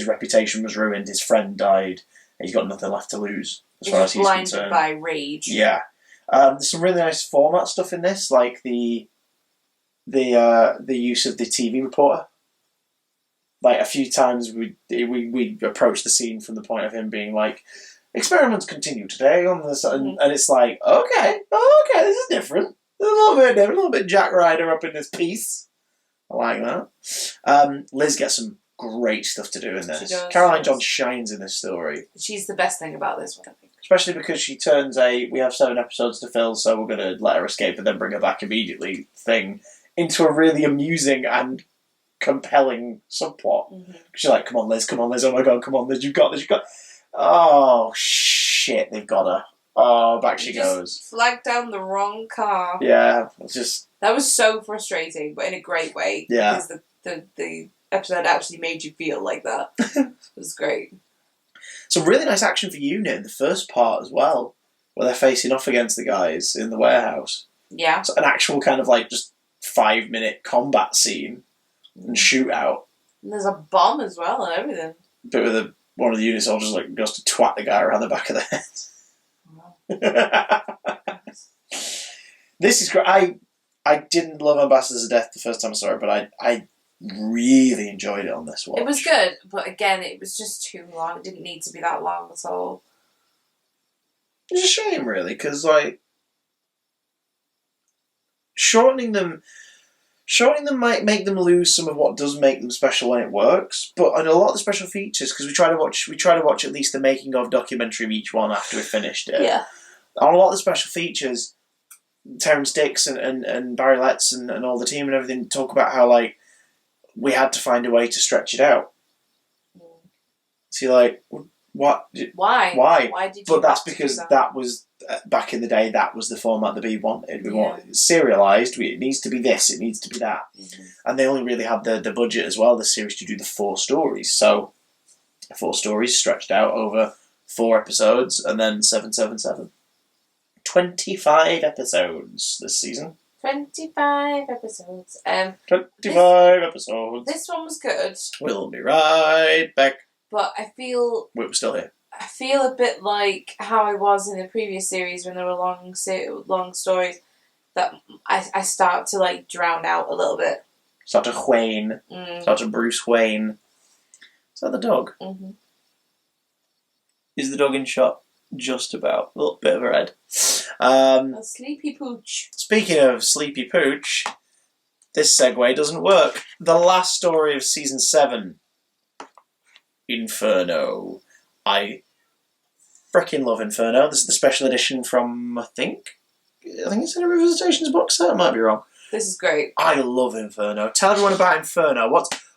reputation was ruined, his friend died, and he's got nothing left to lose as far as he's concerned. Blinded by rage. Yeah. There's some really nice format stuff in this, like the use of the TV reporter. Like, a few times we approach the scene from the point of him being like, experiments continue today on this, and it's like, okay, this is different. A little bit different, a little bit Jack Ryder up in this piece. I like that. Liz gets some great stuff to do in this. Caroline John shines in this story. She's the best thing about this one, I think. Especially because she turns we have 7 episodes to fill, so we're going to let her escape and then bring her back immediately thing into a really amusing and compelling subplot. She's like, come on Liz, oh my God, come on Liz, you've got this, oh shit, they've got her. Oh, back she goes. Flagged down the wrong car. Yeah, that was so frustrating, but in a great way. Yeah. Because the episode actually made you feel like that. It was great. Some really nice action for Unit in the first part as well, where they're facing off against the guys in the warehouse. Yeah. So an actual kind of like just 5-minute combat scene and shootout. And there's a bomb as well and everything. Bit with one of the unit soldiers like goes to twat the guy around the back of the head. Wow. This is great. I didn't love Ambassadors of Death the first time I saw it, but I really enjoyed it on this watch. It was good, but again, it was just too long. It didn't need to be that long at all. It's a shame, really, because like shortening them might make them lose some of what does make them special when it works. But on a lot of the special features, because we try to watch at least the making of documentary of each one after we finished it. Yeah. On a lot of the special features, Terrence Dix and Barry Letts and all the team and everything talk about how like we had to find a way to stretch it out. So you're like, what? Why? Why did you? But that's because that was back in the day. That was the format that we wanted. We want it serialized. It needs to be this. It needs to be that. And they only really had the budget as well. The series to do the 4 stories. So 4 stories stretched out over 4 episodes, and then 777. 25 episodes this season. 25 episodes. 25 episodes. This one was good. We'll be right back. But I feel... We're still here. I feel a bit like how I was in the previous series when there were long stories, that I start to like drown out a little bit. Dr. Wayne. Dr. Bruce Wayne. Is that the dog? Mm-hmm. Is the dog in shot? Just about. A little bit of a red. A sleepy pooch. Speaking of sleepy pooch, this segue doesn't work. The last story of season 7, Inferno. I freaking love Inferno. This is the special edition from, I think it's in a Revisitations box set. I might be wrong. This is great. I love Inferno. Tell everyone about Inferno.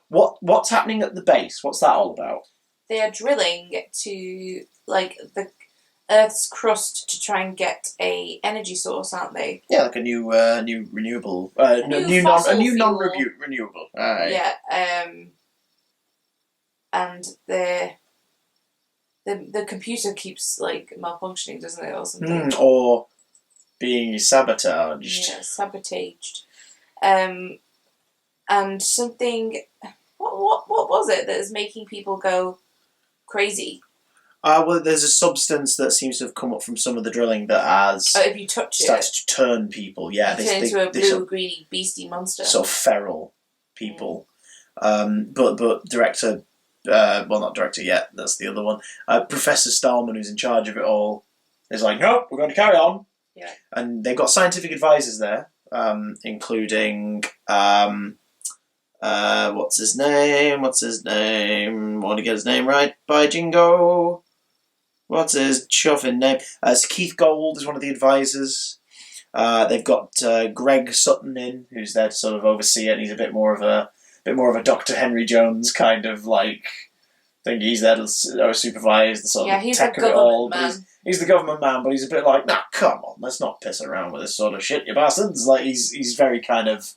What's happening at the base? What's that all about? They are drilling to the Earth's crust to try and get a energy source, aren't they? Yeah, like a new renewable, new non-renewable. Yeah, and the computer keeps malfunctioning, doesn't it, or something? Or being sabotaged. Yeah, sabotaged. And something. What was it that is making people go crazy? Well, there's a substance that seems to have come up from some of the drilling that has if you touch started to turn people. Yeah, turn into a blue, greeny, beastie monster. Sort of feral people. But director, well, not director yet. That's the other one. Professor Stahlman, who's in charge of it all, is like, nope, we're going to carry on. Yeah. And they've got scientific advisors there, including what's his name? I want to get his name right. By Jingo. What's his chuffing name? Keith Gold is one of the advisors. They've got Greg Sutton in, who's there to sort of oversee it. And he's a bit more of a Dr. Henry Jones kind of thing. He's there to supervise the sort of tech of it all. He's the government man, but he's a bit like, nah, come on, let's not piss around with this sort of shit, you bastards. He's very kind of,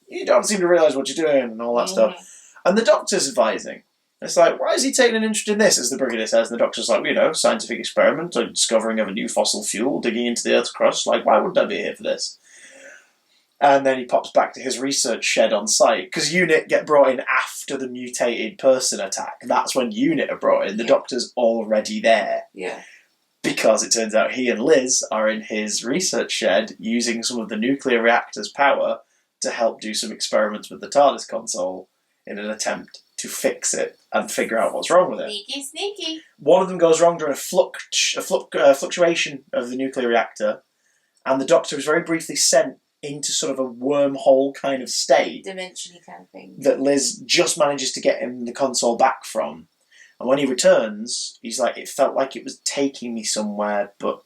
you don't seem to realise what you're doing and all that stuff. And the doctor's advising. It's like, why is he taking an interest in this, as the Brigadier says? And the doctor's like, scientific experiment, or discovering of a new fossil fuel, digging into the Earth's crust. Like, why wouldn't I be here for this? And then he pops back to his research shed on site, because UNIT get brought in after the mutated person attack. That's when UNIT are brought in. The doctor's already there. Yeah. Because it turns out he and Liz are in his research shed using some of the nuclear reactor's power to help do some experiments with the TARDIS console in an attempt to fix it and figure out what's wrong with it. Sneaky. One of them goes wrong during a fluctuation of the nuclear reactor, and the Doctor is very briefly sent into sort of a wormhole kind of state. Dimension-y kind of thing. That Liz just manages to get him the console back from. And when he returns, he's like, it felt like it was taking me somewhere, but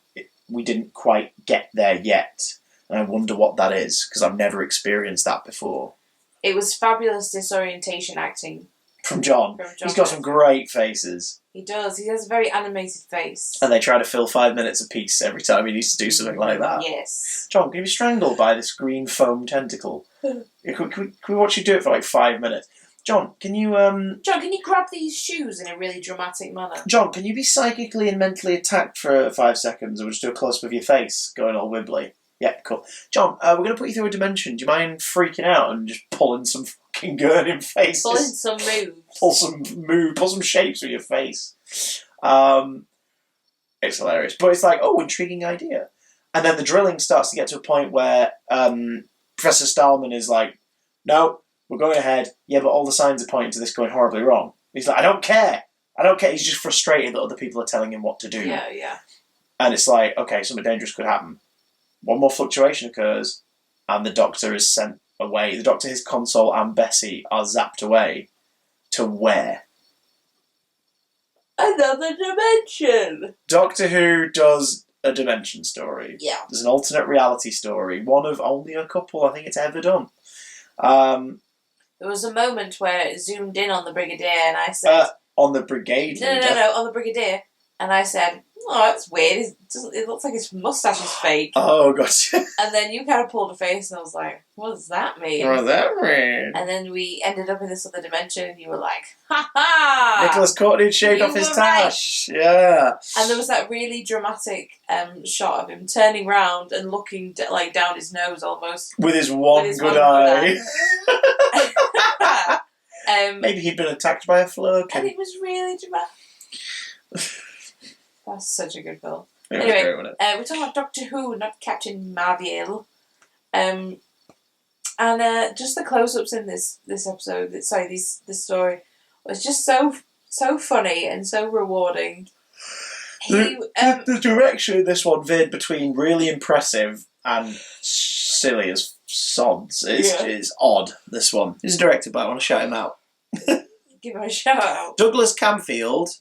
we didn't quite get there yet. And I wonder what that is, because I've never experienced that before. It was fabulous disorientation acting. From John. He's got some great faces. He does. He has a very animated face. And they try to fill 5 minutes apiece every time he needs to do something like that. Yes. John, can you be strangled by this green foam tentacle? Can we watch you do it for 5 minutes? John, can you grab these shoes in a really dramatic manner? John, can you be psychically and mentally attacked for 5 seconds, and we'll just do a close-up of your face, going all wibbly? Yeah, cool. John, we're going to put you through a dimension. Do you mind freaking out and just pulling some fucking gurning faces? Pulling some moves. Pull some shapes with your face. It's hilarious. But it's like, intriguing idea. And then the drilling starts to get to a point where Professor Stahlman is like, no, we're going ahead. Yeah, but all the signs are pointing to this going horribly wrong. He's like, I don't care. He's just frustrated that other people are telling him what to do. Yeah. And it's like, okay, something dangerous could happen. One more fluctuation occurs, and the Doctor is sent away. The Doctor, his console, and Bessie are zapped away. To where? Another dimension! Doctor Who does a dimension story. Yeah. There's an alternate reality story. One of only a couple I think it's ever done. There was a moment where it zoomed in on the Brigadier, and I said... on the Brigade No, on the Brigadier. And I said, oh, that's weird. It looks like his moustache is fake. Oh, gotcha. And then you kind of pulled a face, and I was like, what does that mean? What does that mean? And then we ended up in this other dimension, and you were like, ha ha! Nicholas Courtney had shaved off his tash. Right. Yeah. And there was that really dramatic shot of him turning round and looking down his nose almost. With his one good eye. Maybe he'd been attacked by a flurkin. And it was really dramatic. That's such a good film. Yeah, anyway, we're talking about Doctor Who, not Captain Marvel. And just the close-ups in this episode, this story, was just so funny and so rewarding. The direction in this one veered between really impressive and silly as sods. It's odd, this one. He's a director, but I want to shout him out. Give him a shout out. Douglas Camfield.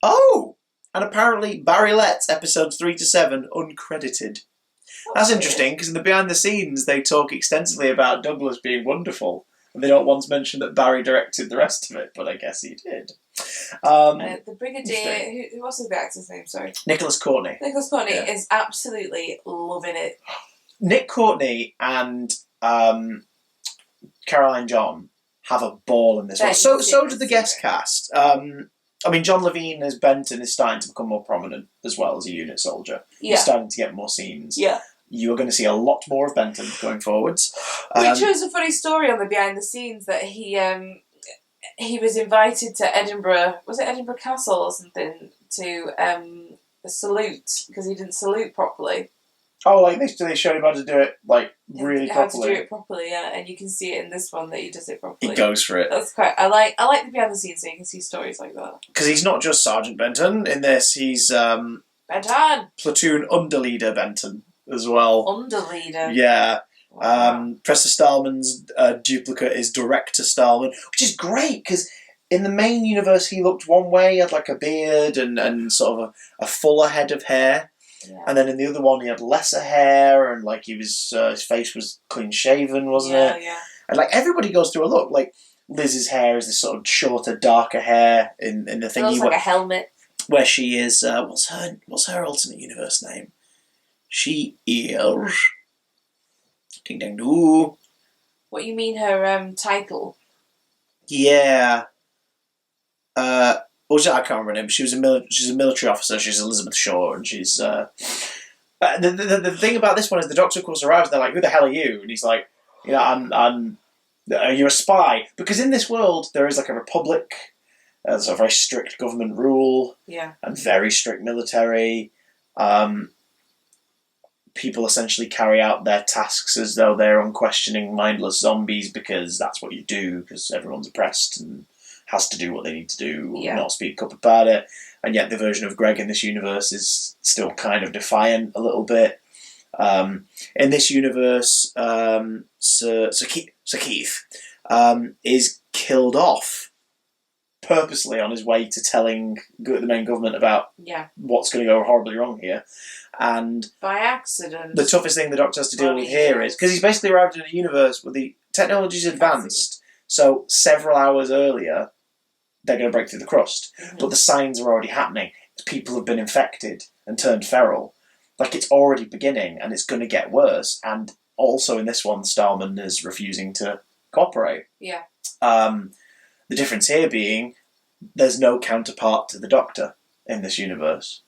Oh! And apparently Barry Letts, episodes 3 to 7, uncredited. That's interesting, because in the behind the scenes they talk extensively about Douglas being wonderful. And they don't once mention that Barry directed the rest of it, but I guess he did. The Brigadier, what's his actor's name, sorry? Nicholas Courtney. Nicholas Courtney is absolutely loving it. Nick Courtney and Caroline John have a ball in this one. So did the guest cast. I mean, John Levine as Benton is starting to become more prominent as well as a unit soldier. Yeah. He's starting to get more scenes. Yeah. You are going to see a lot more of Benton going forwards. Which was a funny story on the behind the scenes that he was invited to Edinburgh. Was it Edinburgh Castle or something to salute because he didn't salute properly. Oh, like they showed him how to do it really how properly. to do it properly, yeah, and you can see it in this one that he does it properly. He goes for it. That's quite. I like the behind the scenes so you can see stories like that. Because he's not just Sergeant Benton in this; he's Benton, platoon underleader Benton as well. Underleader. Yeah. Wow. Professor Stahlman's duplicate is Director Stahlman, which is great because in the main universe he looked one way, he had like a beard and sort of a fuller head of hair. Yeah. And then in the other one he had lesser hair and like he was his face was clean shaven, wasn't it? Yeah. And like everybody goes through a look. Like Liz's hair is this sort of shorter, darker hair in the thing. It looks like a helmet. Where she is. What's her alternate universe name? She is. Ding dang doo. What you mean her title? Yeah. I can't remember her name. She's a military officer. She's Elizabeth Shaw, and she's. The thing about this one is the Doctor, of course, arrives. They're like, "Who the hell are you?" And he's like, "You know, I'm. Are you a spy?" Because in this world there is like a republic. There's a very strict government rule. Yeah. And very strict military. People essentially carry out their tasks as though they're unquestioning, mindless zombies because that's what you do. Because everyone's oppressed and has to do what they need to do, not speak up about it. And yet the version of Greg in this universe is still kind of defiant a little bit. In this universe, Sir Keith is killed off purposely on his way to telling the main government about what's going to go horribly wrong here. And by accident. The toughest thing the Doctor has to deal with here is, because he's basically arrived in a universe where the technology's advanced, so several hours earlier, they're going to break through the crust. Mm-hmm. But the signs are already happening. People have been infected and turned feral. Like, it's already beginning, and it's going to get worse. And also in this one, Starman is refusing to cooperate. Yeah. The difference here being, there's no counterpart to the Doctor in this universe.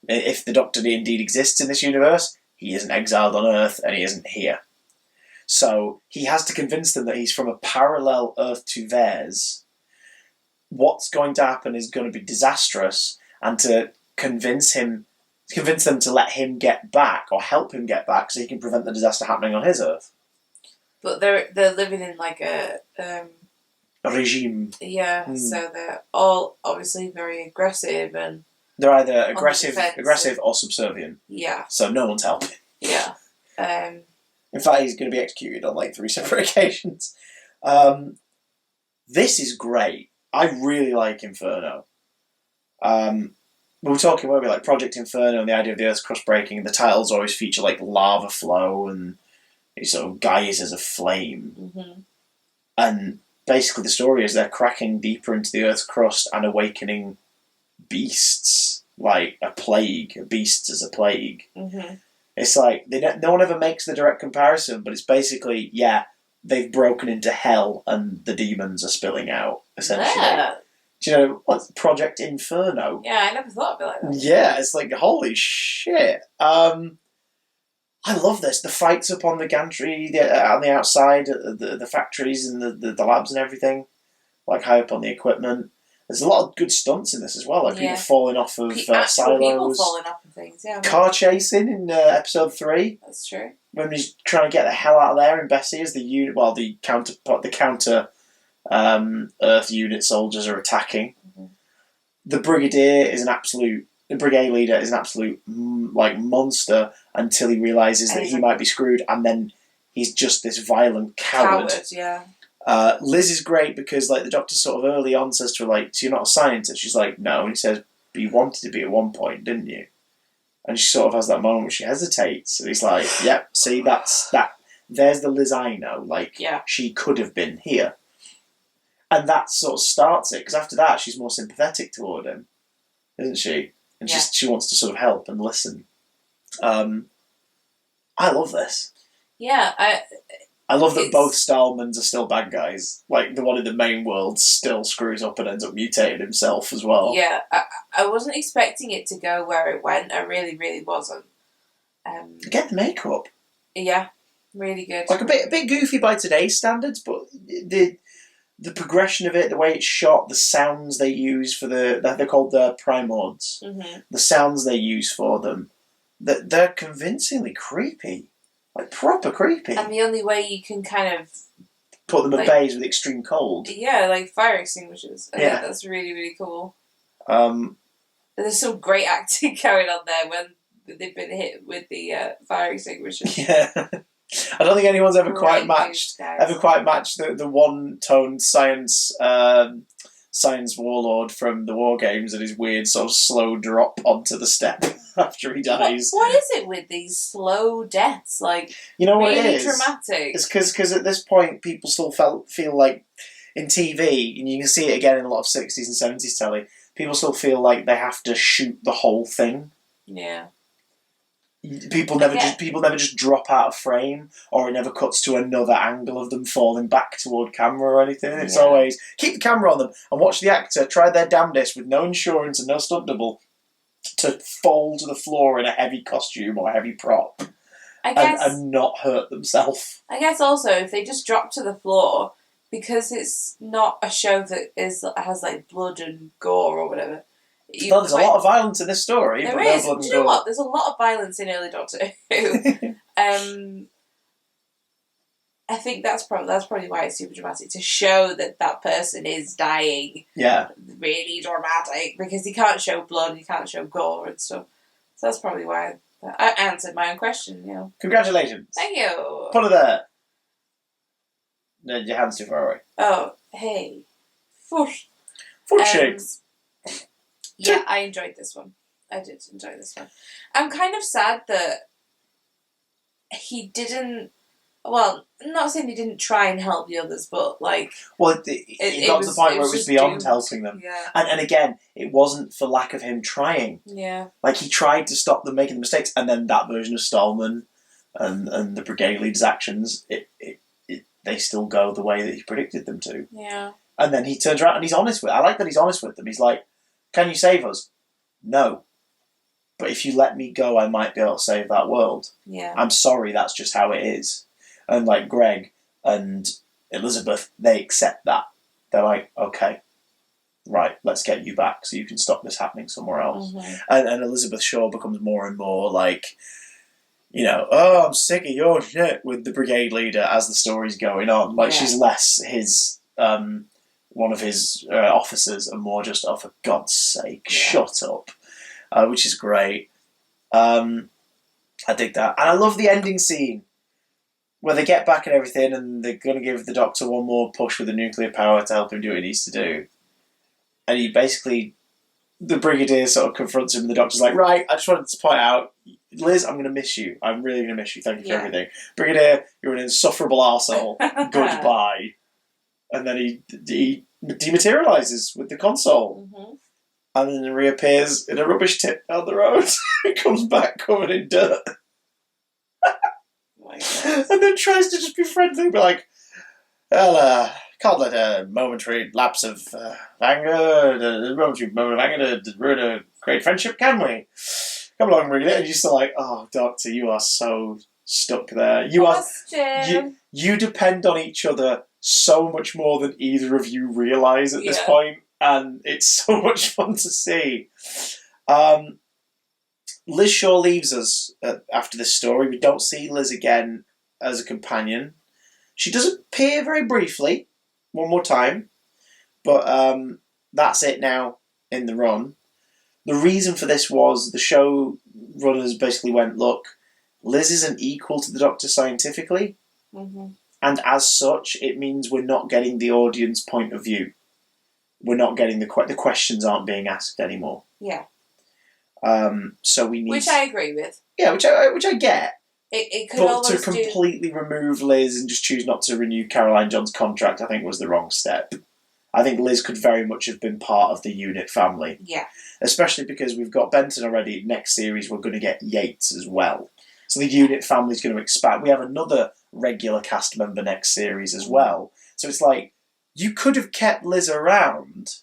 If the Doctor indeed exists in this universe, he isn't exiled on Earth, and he isn't here. So he has to convince them that he's from a parallel Earth to theirs. What's going to happen is going to be disastrous, and to convince them to let him get back, or help him get back, so he can prevent the disaster happening on his Earth. But they're living in like a regime. Yeah, so they're all obviously very aggressive and they're either aggressive or subservient. Yeah. So no one's helping. Yeah. In fact, he's going to be executed on like 3 separate occasions. This is great. I really like Inferno. We were talking, weren't we, like Project Inferno and the idea of the Earth's crust breaking, and the titles always feature like lava flow and these sort of geysers of flame. Mm-hmm. And basically the story is they're cracking deeper into the Earth's crust and awakening beasts, like a plague, beasts as a plague. Mm-hmm. It's like, no one ever makes the direct comparison, but it's basically, they've broken into hell and the demons are spilling out, essentially. Yeah. Do you know, what's Project Inferno? Yeah, I never thought of it like that. Yeah, it's like, holy shit. I love this. The fights up on the gantry, on the outside, the factories and the labs and everything, like high up on the equipment. There's a lot of good stunts in this as well, like people falling off of silos. People falling off of things, yeah. Car chasing in episode 3. That's true. when he's trying to get the hell out of there in Bessie as the counter Earth unit soldiers are attacking. Mm-hmm. The brigade leader is an absolute like monster until he realizes that he might be screwed, and then he's just this violent coward. Yeah. Liz is great because like the Doctor sort of early on says to her like, "So you're not a scientist?" She's like, "No," and he says, "But you wanted to be at one point, didn't you?" And she sort of has that moment where she hesitates, and he's like, "Yep, see, that's that. There's the Liz I know. Like, she could have been here." And that sort of starts it, because after that, she's more sympathetic toward him, isn't she? And she wants to sort of help and listen. I love this. Yeah, I love that both Stallmans are still bad guys. Like, the one in the main world still screws up and ends up mutating himself as well. Yeah, I wasn't expecting it to go where it went. I really, really wasn't. Get the makeup. Yeah, really good. Like, a bit goofy by today's standards, but the progression of it, the way it's shot, the sounds they use for they're called the primords. Mm-hmm. The sounds they use for them, they're convincingly creepy. Like, proper creepy. And the only way you can kind of put them at bays with extreme cold. Yeah, like fire extinguishers. I think that's really, really cool. There's some great acting going on there when they've been hit with the fire extinguishers. Yeah. I don't think anyone's ever quite matched the one-toned science warlord from the War Games and his weird sort of slow drop onto the step after he dies. What is it with these slow deaths? Like, you know really what it is? Dramatic. It's because at this point people still feel like in TV, and you can see it again in a lot of 60s and 70s telly, people still feel like they have to shoot the whole thing. Yeah. People never just drop out of frame, or it never cuts to another angle of them falling back toward camera or anything. It's always keep the camera on them and watch the actor try their damnedest with no insurance and no stunt double to fall to the floor in a heavy costume or a heavy prop and not hurt themselves. I guess also if they just drop to the floor, because it's not a show that has like blood and gore or whatever. There's a lot of violence in this story. There is. Do you know what? There's a lot of violence in early Doctor Who. I think that's probably why it's super dramatic, to show that person is dying. Yeah. Really dramatic, because he can't show blood, he can't show gore and stuff. So that's probably why I answered my own question. You know. Congratulations. Thank you. Put it there. No, your hand's too far away. Oh, hey. Foot shapes. Yeah, I enjoyed this one. I did enjoy this one. I'm kind of sad that he didn't... Well, I'm not saying he didn't try and help the others, but like... Well, it got to the point where it was beyond helping them. Yeah. And again, it wasn't for lack of him trying. Yeah. Like, he tried to stop them making the mistakes, and then that version of Stallman and the brigade leader's actions, they still go the way that he predicted them to. Yeah. And then he turns around and he's honest with... I like that he's honest with them. He's like, can you save us? No. But if you let me go, I might be able to save that world. Yeah. I'm sorry, that's just how it is. And like Greg and Elizabeth, they accept that. They're like, okay, right, let's get you back so you can stop this happening somewhere else. Mm-hmm. And Elizabeth Shaw becomes more and more like, you know, oh, I'm sick of your shit with the brigade leader as the story's going on. Like, she's less his... one of his officers, and more just, oh, for God's sake, shut up. Which is great. I dig that. And I love the ending scene where they get back and everything, and they're going to give the Doctor one more push with the nuclear power to help him do what he needs to do. And he basically, the Brigadier sort of confronts him, and the Doctor's like, right, I just wanted to point out, Liz, I'm going to miss you. I'm really going to miss you. Thank you for everything. Brigadier, you're an insufferable arsehole. Goodbye. And then he dematerializes with the console. Mm-hmm. And then reappears in a rubbish tip down the road. He comes back covered in dirt. And then tries to just be friendly and be like, well, can't let a momentary lapse of anger, to ruin a great friendship, can we? Come along, Brigadier. And you're still like, oh, Doctor, you are so stuck there. You depend on each other so much more than either of you realise at this point, and it's so much fun to see. Liz Shaw leaves us after this story. We don't see Liz again as a companion. She does appear very briefly, one more time, but that's it now in the run. The reason for this was the showrunners basically went, look, Liz isn't equal to the Doctor scientifically, and as such, it means we're not getting the audience point of view. We're not getting the questions aren't being asked anymore. Yeah. So we need, which I agree with. Yeah, which I get. It could but almost to completely remove Liz and just choose not to renew Caroline John's contract, I think was the wrong step. I think Liz could very much have been part of the unit family. Yeah. Especially because we've got Benton already. Next series, we're going to get Yates as well. So the unit family is going to expand. We have another regular cast member next series as well. So it's like, you could have kept Liz around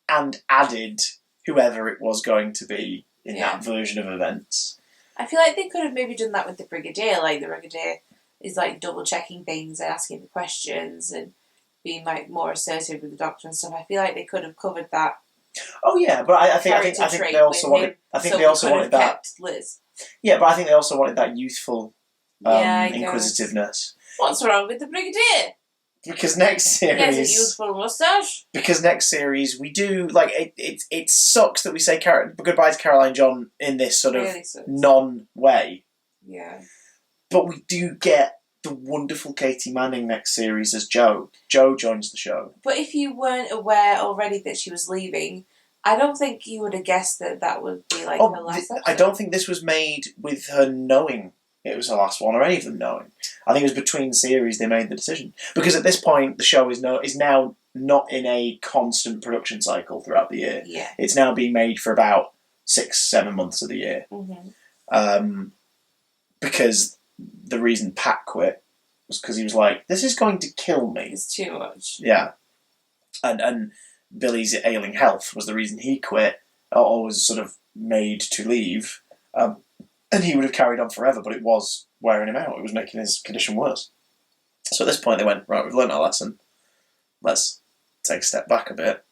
and added whoever it was going to be in that version of events. I feel like they could have maybe done that with the Brigadier. Like, the Brigadier is, like, double-checking things and asking the questions and being, like, more assertive with the Doctor and stuff. I feel like they could have covered that. Oh, yeah, but I think they also wanted... I think they also wanted that... kept Liz. Yeah, but I think they also wanted that youthful inquisitiveness. What's wrong with the Brigadier? Because next series... He has a youthful moustache. Because next series, we do... Like, it sucks that we say goodbye to Caroline John in this sort of non-way. Yeah. But we do get the wonderful Katie Manning next series as Jo. Jo joins the show. But if you weren't aware already that she was leaving, I don't think you would have guessed that would be like her last episode. I don't think this was made with her knowing it was her last one, or any of them knowing. I think it was between series they made the decision. Because at this point, the show is now not in a constant production cycle throughout the year. Yeah. It's now being made for about 6-7 months of the year. Because the reason Pat quit was because he was like, this is going to kill me. It's too much. Yeah. And Billy's ailing health was the reason he quit, or was sort of made to leave. And he would have carried on forever, but it was wearing him out. It was making his condition worse. So at this point they went, right, we've learned our lesson. Let's take a step back a bit.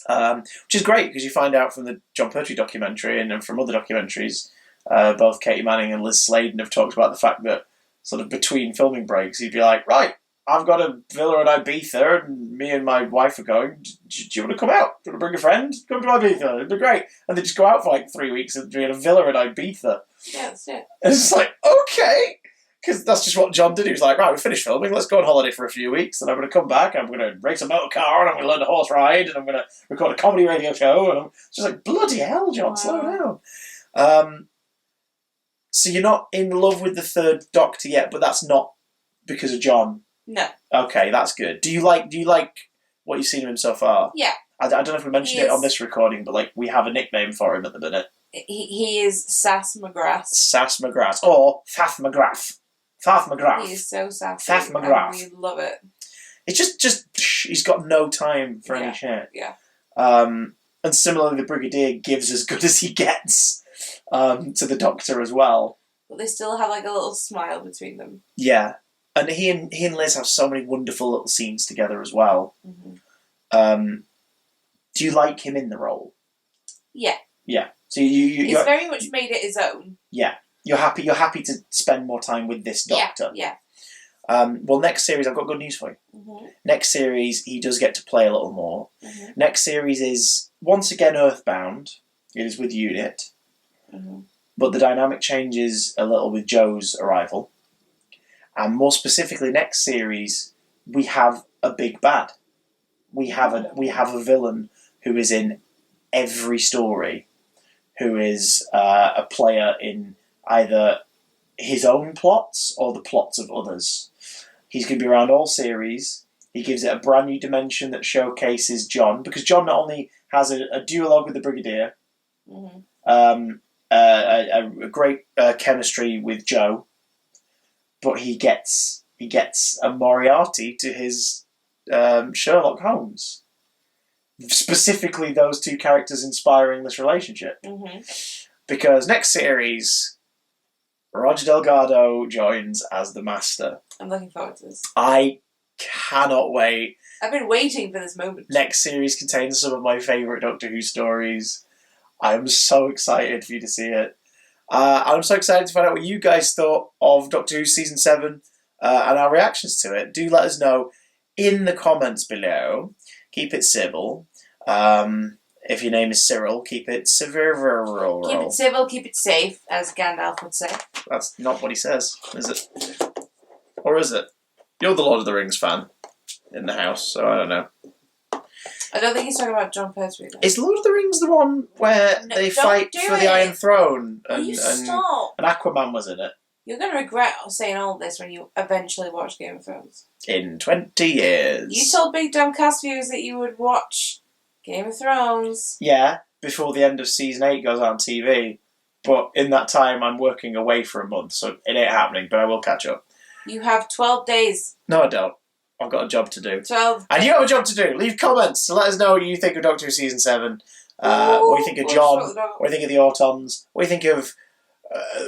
Which is great, because you find out from the John Pertwee documentary and from other documentaries, both Katie Manning and Liz Sladen have talked about the fact that sort of between filming breaks, he'd be like, right, I've got a villa in Ibiza and me and my wife are going. Do you want to come out? Do you want to bring a friend? Come to Ibiza. It'd be great. And they just go out for like 3 weeks and be in a villa in Ibiza. Yeah, that's it. And it's like, okay. Because that's just what John did. He was like, right, we finished filming. Let's go on holiday for a few weeks. And I'm going to come back. And I'm going to race a motor car. And I'm going to learn to horse ride. And I'm going to record a comedy radio show. And I'm just like, bloody hell, John, slow down. So you're not in love with the third Doctor yet, but that's not because of John. No. Okay, that's good. Do you like what you've seen of him so far? Yeah. I don't know if we mentioned it on this recording, but like we have a nickname for him at the minute. He is Sass McGrath. Sass McGrath. Or Faff McGrath. Faff McGrath. He is so sassy. Faff McGrath. We love it. It's just he's got no time for any shit. Yeah. And similarly, the Brigadier gives as good as he gets to the Doctor as well. But they still have like a little smile between them. Yeah. And he and Liz have so many wonderful little scenes together as well. Do you like him in the role? Yeah. Yeah. So he's very much made it his own. Yeah. You're happy to spend more time with this Doctor. Yeah. Well, next series, I've got good news for you. Next series, he does get to play a little more. Next series is, once again, Earthbound. It is with Unit. But the dynamic changes a little with Joe's arrival. And more specifically, next series, we have a big bad. We have a villain who is in every story, who is a player in either his own plots or the plots of others. He's going to be around all series. He gives it a brand new dimension that showcases John, because John not only has a duologue with the Brigadier, a great chemistry with Joe, but he gets a Moriarty to his Sherlock Holmes. Specifically, those two characters inspiring this relationship. Because next series, Roger Delgado joins as the Master. I'm looking forward to this. I cannot wait. I've been waiting for this moment. Next series contains some of my favourite Doctor Who stories. I am so excited for you to see it. I'm so excited to find out what you guys thought of Doctor Who Season 7 and our reactions to it. Do let us know in the comments below. Keep it civil. If your name is Cyril, keep it civil. Keep it civil, keep it safe, as Gandalf would say. That's not what he says, is it? Or is it? You're the Lord of the Rings fan in the house, so I don't know. I don't think he's talking about John Pertwee, though. Is Lord of the Rings the one where they fight for the Iron Throne? And Aquaman was in it? You're going to regret saying all this when you eventually watch Game of Thrones. In 20 years. You told Big Dumb Cast Viewers that you would watch Game of Thrones. Yeah, before the end of Season 8 goes on TV. But in that time, I'm working away for a month, so it ain't happening, but I will catch up. You have 12 days. No, I don't. I've got a job to do. 12. And you have a job to do. Leave comments to let us know what you think of Doctor Who Season 7. What you think of John. What you think of the Autons. What you think of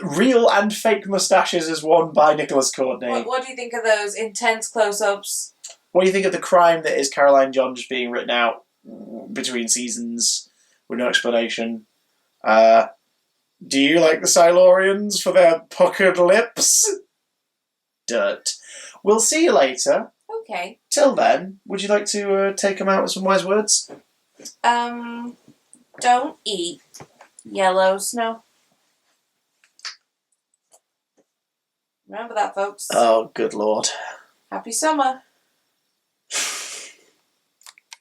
real and fake moustaches as worn by Nicholas Courtney. What do you think of those intense close-ups? What do you think of the crime that is Caroline John just being written out between seasons with no explanation? Do you like the Silurians for their puckered lips? Dirt. We'll see you later. Okay. Till then, would you like to take them out with some wise words? Don't eat yellow snow. Remember that, folks. Oh, good lord. Happy summer.